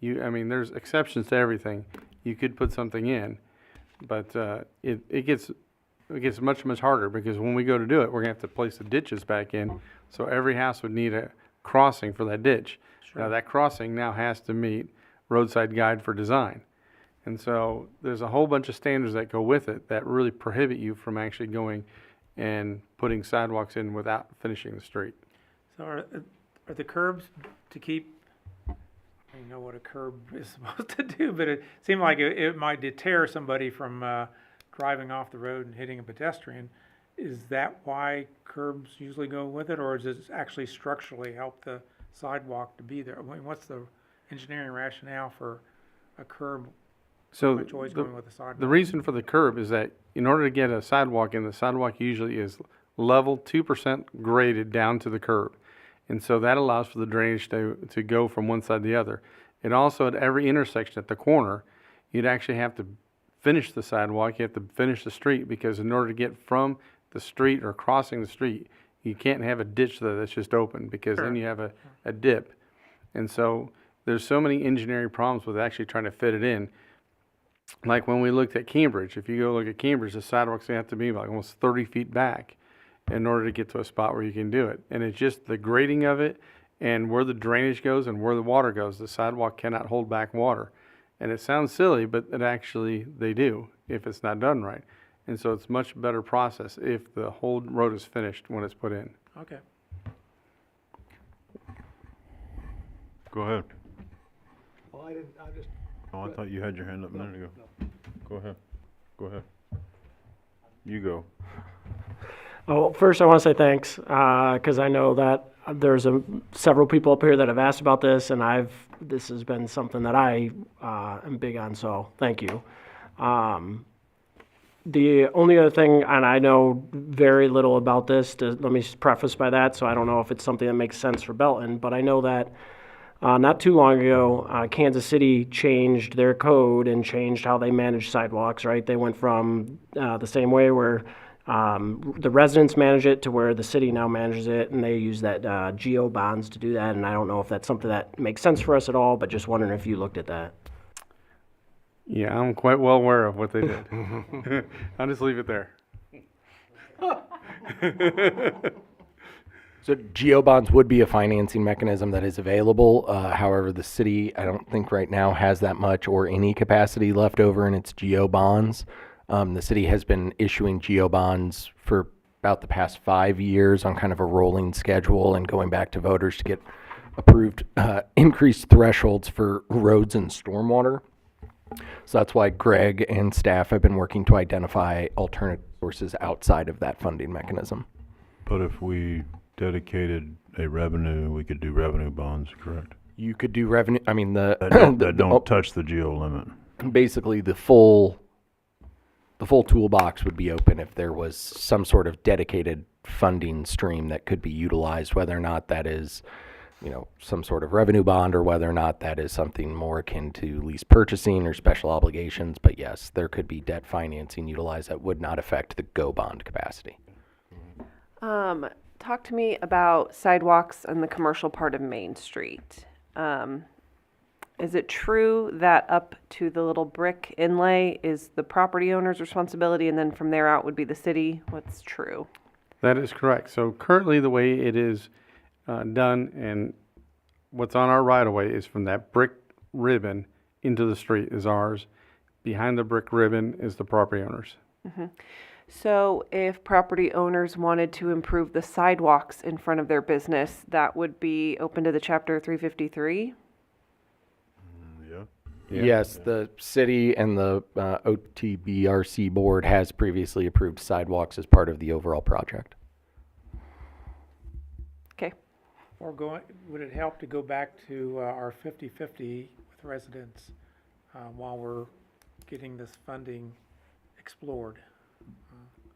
there's exceptions to everything. You could put something in, but it gets much, much harder, because when we go to do it, we're gonna have to place the ditches back in. So every house would need a crossing for that ditch. Sure. Now that crossing now has to meet roadside guide for design. And so there's a whole bunch of standards that go with it that really prohibit you from actually going and putting sidewalks in without finishing the street. So are the curbs to keep, I don't know what a curb is supposed to do, but it seemed like it might deter somebody from driving off the road and hitting a pedestrian. Is that why curbs usually go with it, or does it actually structurally help the sidewalk to be there? What's the engineering rationale for a curb? So Much always going with the sidewalk. the reason for the curb is that in order to get a sidewalk in, the sidewalk usually is level 2% graded down to the curb. And so that allows for the drainage to go from one side to the other. It also, at every intersection at the corner, you'd actually have to finish the sidewalk, you have to finish the street, because in order to get from the street or crossing the street, you can't have a ditch there that's just open, because then you have a dip. And so there's so many engineering problems with actually trying to fit it in. Like when we looked at Cambridge, if you go look at Cambridge, the sidewalks have to be like almost 30 feet back in order to get to a spot where you can do it. And it's just the grading of it and where the drainage goes and where the water goes. The sidewalk cannot hold back water. And it sounds silly, but it actually, they do if it's not done right. And so it's much better process if the whole road is finished when it's put in. Okay. Go ahead. Well, I just. Oh, I thought you had your hand up a minute ago. Go ahead. Go ahead. You go. Oh, first I want to say thanks, because I know that there's several people up here that have asked about this, and this has been something that I am big on, so thank you. The only other thing, and I know very little about this, let me preface by that, so I don't know if it's something that makes sense for Belton, but I know that not too long ago, Kansas City changed their code and changed how they manage sidewalks, right? They went from the same way where the residents manage it to where the city now manages it, and they use that geo bonds to do that, and I don't know if that's something that makes sense for us at all, but just wondering if you looked at that. Yeah, I'm quite well aware of what they did. I'll just leave it there. So GeoBonds would be a financing mechanism that is available. However, the city, I don't think right now has that much or any capacity left over in its GeoBonds. The city has been issuing GeoBonds for about the past 5 years on kind of a rolling schedule and going back to voters to get approved increased thresholds for roads and stormwater. So that's why Greg and staff have been working to identify alternative sources outside of that funding mechanism. But if we dedicated a revenue, we could do revenue bonds, correct? You could do revenue, I mean, That don't touch the geo limit. basically the full toolbox would be open if there was some sort of dedicated funding stream that could be utilized, whether or not that is, some sort of revenue bond or whether or not that is something more akin to lease purchasing or special obligations. But yes, there could be debt financing utilized that would not affect the GO bond capacity. Talk to me about sidewalks on the commercial part of Main Street. Is it true that up to the little brick inlay is the property owner's responsibility, and then from there out would be the city? What's true? That is correct. So currently the way it is done and what's on our right-of-way is from that brick ribbon into the street is ours. Behind the brick ribbon is the property owner's. Mm-hmm. So if property owners wanted to improve the sidewalks in front of their business, that would be open to the Chapter 353? Yes, the city and the OTBRC board has previously approved sidewalks as part of the overall project. Okay. Or would it help to go back to our 50-50 with residents while we're getting this funding explored?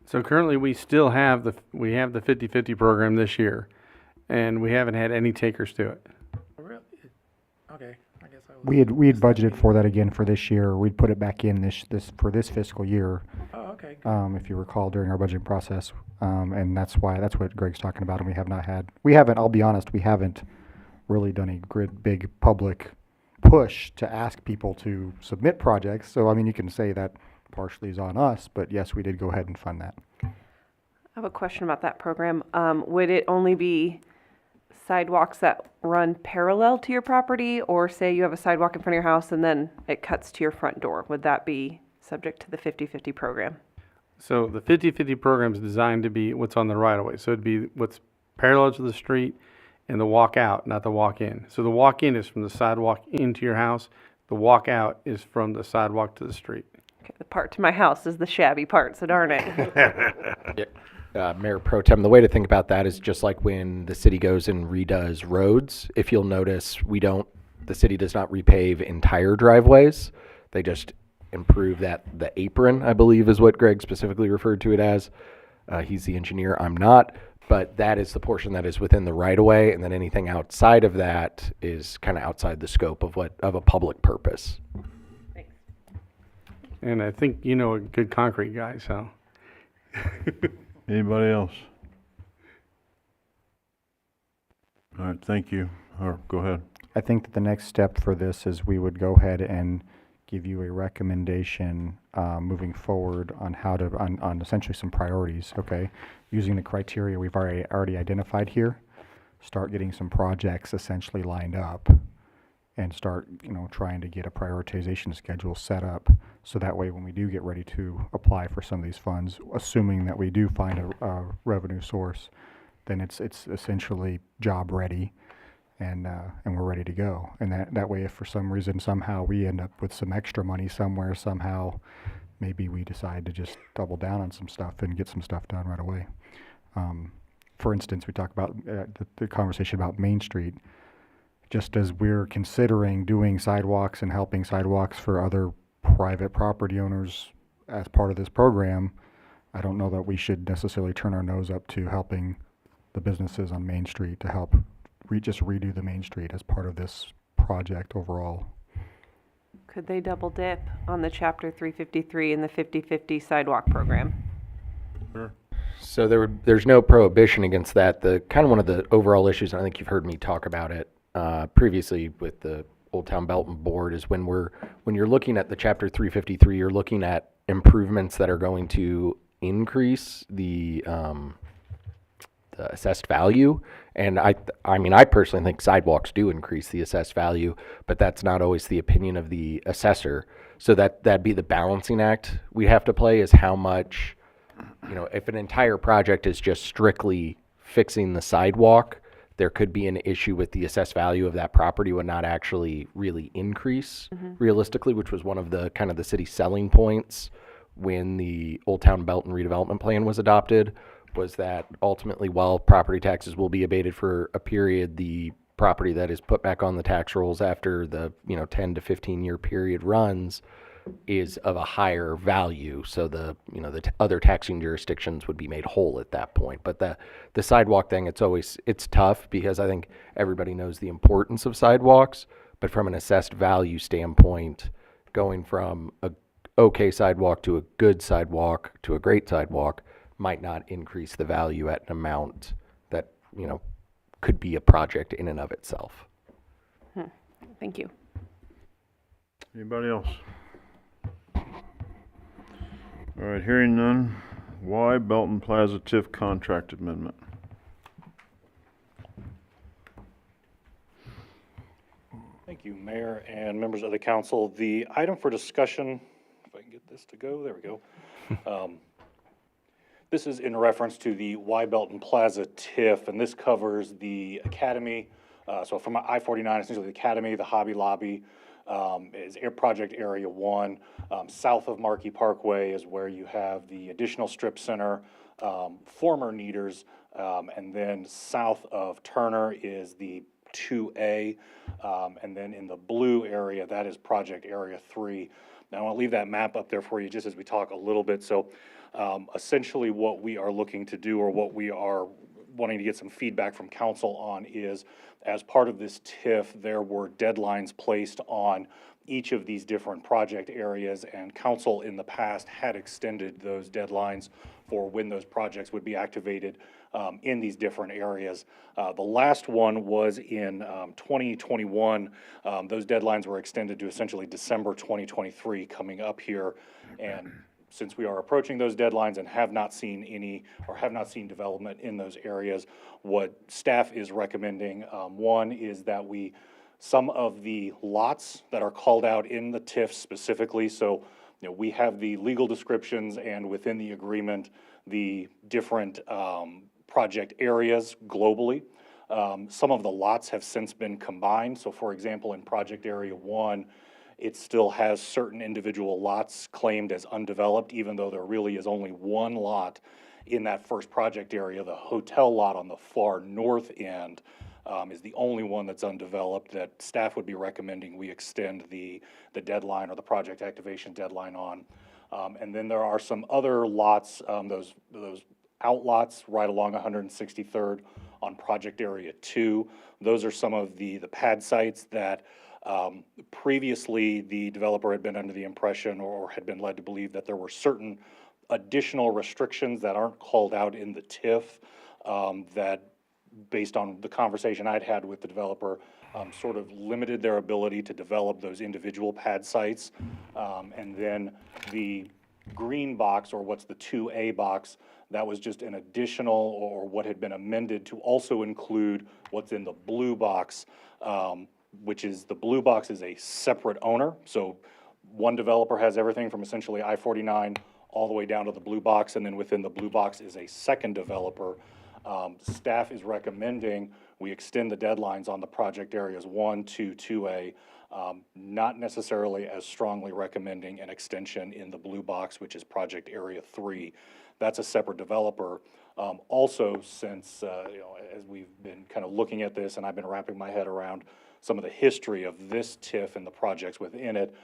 So currently we still have the 50/50 program this year, and we haven't had any takers to it. Really? Okay, I guess I was. We had budgeted for that again for this year. We'd put it back in this for this fiscal year. Oh, okay. Good. If you recall during our budgeting process, and that's what Greg's talking about. And we haven't. I'll be honest, we haven't really done a big public push to ask people to submit projects. So I mean, you can say that partially is on us, but yes, we did go ahead and fund that. I have a question about that program. Would it only be sidewalks that run parallel to your property, or say you have a sidewalk in front of your house and then it cuts to your front door? Would that be subject to the 50/50 program? So the 50/50 program is designed to be what's on the right-of-way. So it'd be what's parallel to the street and the walk out, not the walk in. So the walk in is from the sidewalk into your house. The walk out is from the sidewalk to the street. Okay, the part to my house is the shabby part, so darn it. Mayor Pro Tem, the way to think about that is just like when the city goes and redoes roads. If you'll notice, the city does not repave entire driveways. They just improve the apron, I believe is what Greg specifically referred to it as. He's the engineer, I'm not. But that is the portion that is within the right-of-way, and then anything outside of that is kind of outside the scope of a public purpose. Thanks. And I think you know a good concrete guy, so. Anybody else? All right, thank you. Or go ahead. I think that the next step for this is we would go ahead and give you a recommendation moving forward on how to on essentially some priorities. Okay, using the criteria we've already identified here, start getting some projects essentially lined up, and start trying to get a prioritization schedule set up so that way when we do get ready to apply for some of these funds, assuming that we do find a revenue source, then it's essentially job ready. And we're ready to go. And that way, if for some reason somehow we end up with some extra money somewhere somehow, maybe we decide to just double down on some stuff and get some stuff done right away. For instance, we talk about the conversation about Main Street. Just as we're considering doing sidewalks and helping sidewalks for other private property owners as part of this program, I don't know that we should necessarily turn our nose up to helping the businesses on Main Street to help just redo the Main Street as part of this project overall. Could they double dip on the Chapter 353 and the 50/50 sidewalk program? So there's no prohibition against that. The kind of one of the overall issues, and I think you've heard me talk about it previously with the Old Town Belton board, is when you're looking at the Chapter 353, you're looking at improvements that are going to increase the assessed value. And I mean, I personally think sidewalks do increase the assessed value, but that's not always the opinion of the assessor. So that'd be the balancing act we have to play, is how much, if an entire project is just strictly fixing the sidewalk, there could be an issue with the assessed value of that property would not actually really increase realistically, which was one of the kind of the city's selling points when the Old Town Belton redevelopment plan was adopted, was that ultimately, while property taxes will be abated for a period, the property that is put back on the tax rolls after the 10 to 15 year period runs is of a higher value. So the other taxing jurisdictions would be made whole at that point. But the sidewalk thing, it's tough because I think everybody knows the importance of sidewalks, but from an assessed value standpoint, going from a okay sidewalk to a good sidewalk to a great sidewalk might not increase the value at an amount that, could be a project in and of itself. Thank you. Anybody else? All right, hearing none. Why Belton Plaza TIF contract amendment? Thank you, Mayor and members of the council. The item for discussion, if I can get this to go, there we go. This is in reference to the Y Belton Plaza TIF, and this covers the Academy. So from I-49, essentially the Academy, the Hobby Lobby, is Project Area 1. South of Markey Parkway is where you have the additional strip center, former Neaters, and then south of Turner is the 2A, and then in the blue area, that is Project Area 3. Now I want to leave that map up there for you just as we talk a little bit. So essentially what we are looking to do, or what we are wanting to get some feedback from council on, is as part of this TIF, there were deadlines placed on each of these different project areas, and council in the past had extended those deadlines for when those projects would be activated in these different areas. The last one was in 2021. Those deadlines were extended to essentially December 2023 coming up here. And since we are approaching those deadlines and have not seen development in those areas, what staff is recommending, one is that some of the lots that are called out in the TIF specifically, so we have the legal descriptions and within the agreement, the different project areas globally. Some of the lots have since been combined. So for example, in Project Area 1, it still has certain individual lots claimed as undeveloped, even though there really is only one lot in that first project area. The hotel lot on the far north end is the only one that's undeveloped, that staff would be recommending we extend the deadline or the project activation deadline on. And then there are some other lots, those outlots right along 163rd on Project Area 2. Those are some of the pad sites that previously the developer had been under the impression or had been led to believe that there were certain additional restrictions that aren't called out in the TIF that, based on the conversation I'd had with the developer, sort of limited their ability to develop those individual pad sites. And then the green box, or what's the 2A box, that was just an additional, or what had been amended to also include what's in the blue box, which is, the blue box is a separate owner. So one developer has everything from essentially I-49 all the way down to the blue box, and then within the blue box is a second developer. Staff is recommending we extend the deadlines on the project areas 1, 2, 2A Not necessarily as strongly recommending an extension in the blue box, which is Project Area 3. That's a separate developer. Also, since, as we've been kind of looking at this and I've been wrapping my head around some of the history of this TIF and the projects within it,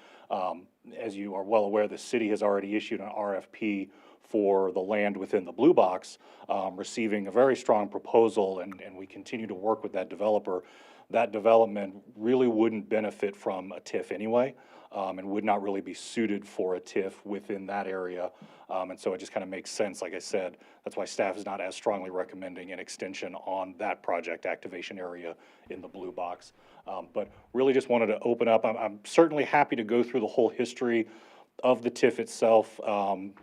as you are well aware, the city has already issued an RFP for the land within the blue box, receiving a very strong proposal, and we continue to work with that developer. That development really wouldn't benefit from a TIF anyway, and would not really be suited for a TIF within that area. And so it just kind of makes sense, like I said, that's why staff is not as strongly recommending an extension on that project activation area in the blue box. But really just wanted to open up. I'm certainly happy to go through the whole history of the TIF itself.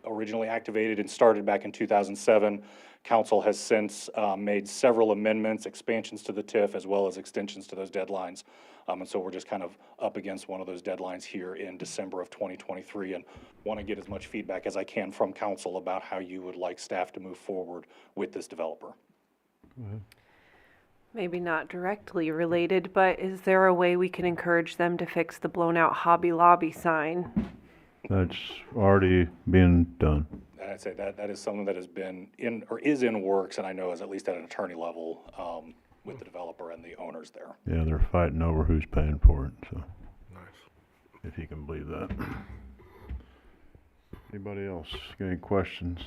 Originally activated and started back in 2007. Council has since made several amendments, expansions to the TIF, as well as extensions to those deadlines. And so we're just kind of up against one of those deadlines here in December of 2023, and want to get as much feedback as I can from council about how you would like staff to move forward with this developer. Maybe not directly related, but is there a way we can encourage them to fix the blown out Hobby Lobby sign? That's already being done. And I'd say that is something that has been in, or is in works, and I know is at least at an attorney level, with the developer and the owners there. Yeah, they're fighting over who's paying for it, so. Nice. If you can believe that. Anybody else got any questions?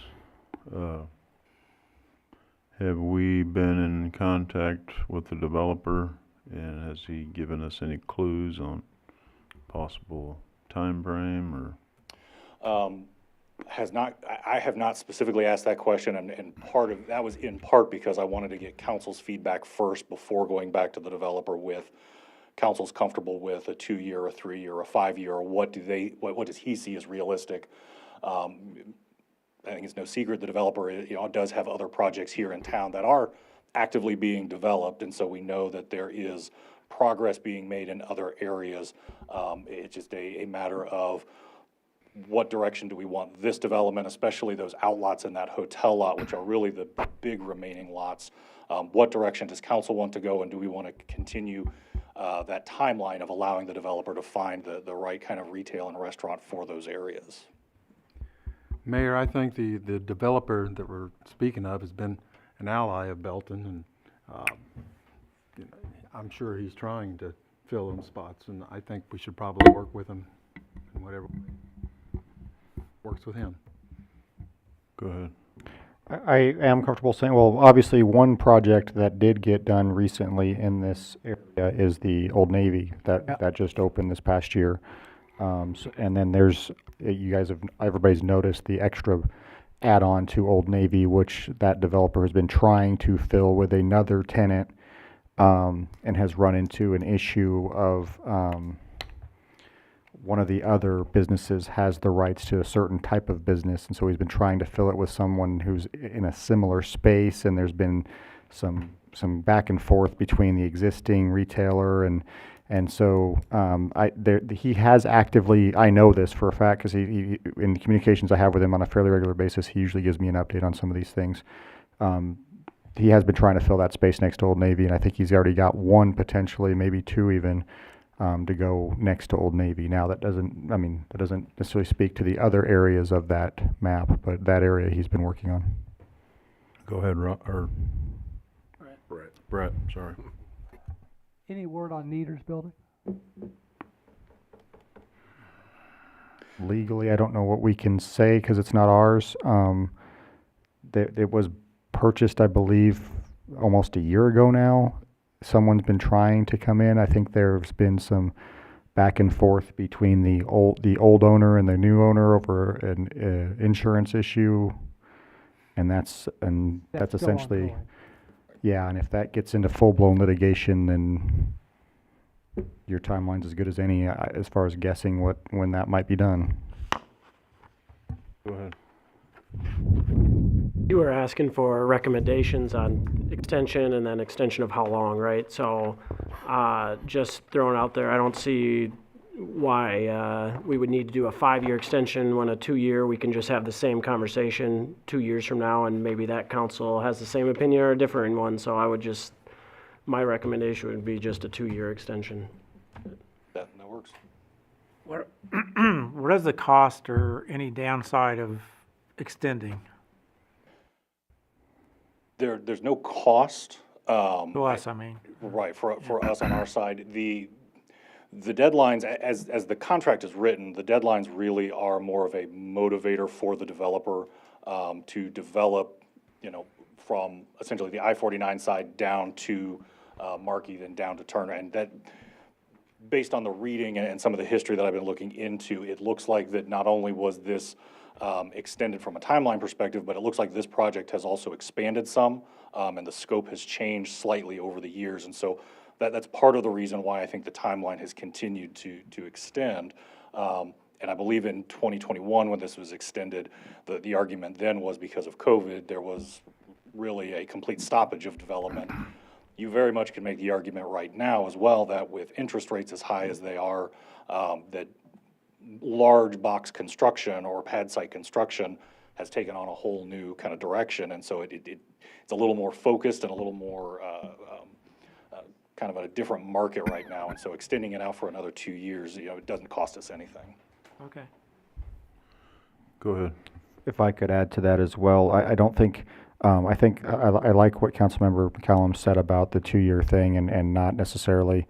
Have we been in contact with the developer, and has he given us any clues on possible time frame or? I have not specifically asked that question, and part of that was in part because I wanted to get council's feedback first before going back to the developer with council's comfortable with a 2-year, a 3-year, a 5-year, or what does he see as realistic? I think it's no secret the developer, does have other projects here in town that are actively being developed, and so we know that there is progress being made in other areas. It's just a matter of what direction do we want this development, especially those outlots in that hotel lot, which are really the big remaining lots. What direction does council want to go, and do we want to continue that timeline of allowing the developer to find the right kind of retail and restaurant for those areas? Mayor, I think the developer that we're speaking of has been an ally of Belton, and I'm sure he's trying to fill them spots, and I think we should probably work with him in whatever works with him. Go ahead. I am comfortable saying, well, obviously one project that did get done recently in this area is the Old Navy that just opened this past year. And then there's, everybody's noticed the extra add-on to Old Navy, which that developer has been trying to fill with another tenant, and has run into an issue of, one of the other businesses has the rights to a certain type of business, and so he's been trying to fill it with someone who's in a similar space, and there's been some back and forth between the existing retailer and so he has actively, I know this for a fact because he in the communications I have with him on a fairly regular basis, he usually gives me an update on some of these things. He has been trying to fill that space next to Old Navy, and I think he's already got one, potentially maybe two even, to go next to Old Navy. Now that doesn't necessarily speak to the other areas of that map, but that area he's been working on. Go ahead, Brett, sorry. Any word on Nieder's building? Legally, I don't know what we can say because it's not ours. It was purchased, I believe, almost a year ago now. Someone's been trying to come in. I think there's been some back and forth between the old owner and the new owner over an insurance issue, and that's essentially ongoing. Yeah. And if that gets into full-blown litigation, then your timeline's as good as any as far as guessing when that might be done. Go ahead. You were asking for recommendations on extension and then extension of how long, right? So just throwing out there, I don't see why we would need to do a 5-year extension when a 2-year, we can just have the same conversation 2 years from now, and maybe that council has the same opinion or a different one. So my recommendation would be just a 2-year extension. That works. What, what is the cost or any downside of extending? There's no cost. To us, I mean. Right, for us on our side. The deadlines, as the contract is written, the deadlines really are more of a motivator for the developer to develop, from essentially the I-49 side down to Markey, then down to Turner. And that, based on the reading and some of the history that I've been looking into, it looks like that not only was this extended from a timeline perspective, but it looks like this project has also expanded some, and the scope has changed slightly over the years. And so that's part of the reason why I think the timeline has continued to extend. And I believe in 2021, when this was extended, the argument then was because of COVID, there was really a complete stoppage of development. You very much can make the argument right now as well that with interest rates as high as they are, that large box construction or pad site construction has taken on a whole new kind of direction. And so it's a little more focused and a little more kind of a different market right now. And so extending it out for another 2 years, it doesn't cost us anything. Okay. Go ahead. If I could add to that as well, I don't think, I think I like what Councilmember McCallum said about the 2-year thing and not necessarily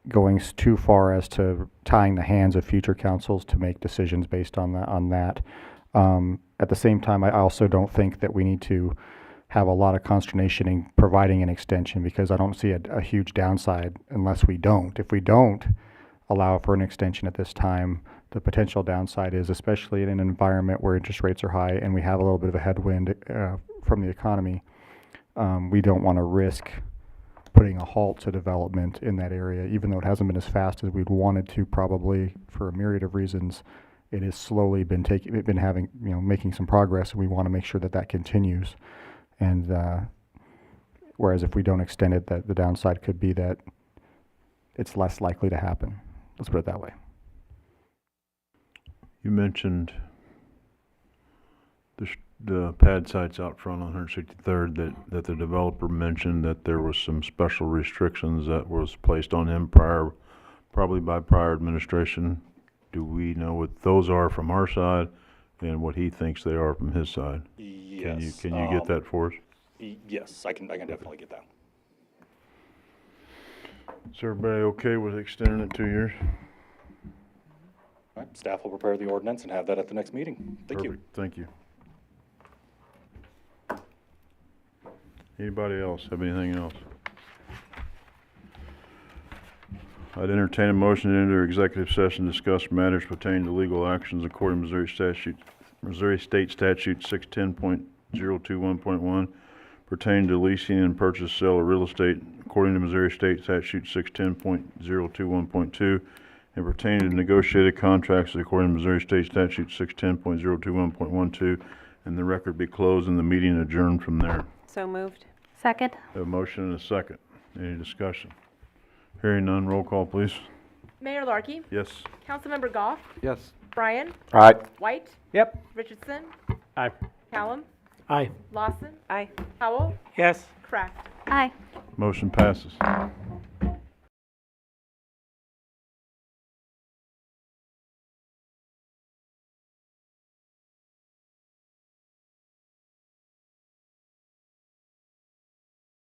going too far as to tying the hands of future councils to make decisions based on that. At the same time, I also don't think that we need to have a lot of consternation in providing an extension, because I don't see a huge downside unless we don't. If we don't allow for an extension at this time, the potential downside is, especially in an environment where interest rates are high and we have a little bit of a headwind from the economy, we don't want to risk putting a halt to development in that area, even though it hasn't been as fast as we'd wanted to, probably for a myriad of reasons. It has slowly been making some progress, and we want to make sure that that continues. And whereas if we don't extend it, the downside could be that it's less likely to happen. Let's put it that way. You mentioned the pad sites out front on 163rd that the developer mentioned that there was some special restrictions that was placed on him probably by prior administration. Do we know what those are from our side and what he thinks they are from his side? Yes. Can you get that for us? Yes, I can definitely get that. Is everybody okay with extending it 2 years? All right, staff will prepare the ordinance and have that at the next meeting. Thank you. Perfect. Thank you. Anybody else have anything else? I'd entertain a motion to enter executive session to discuss matters pertaining to legal actions according to Missouri State Statute 610.021.1 pertaining to leasing and purchase, sale of real estate according to Missouri State Statute 610.021.2 and pertaining to negotiated contracts according to Missouri State Statute 610.021.12, and the record be closed and the meeting adjourned from there. So moved. Second. A motion and a second. Any discussion? Hearing none, roll call, please. Mayor Larkey, Yes. Councilmember Goff, Yes. Bryan, All right. White, Yep. Richardson, Aye. Callum, Aye. Lawson, Aye. Howell, Yes. Kraft. Aye. Motion passes.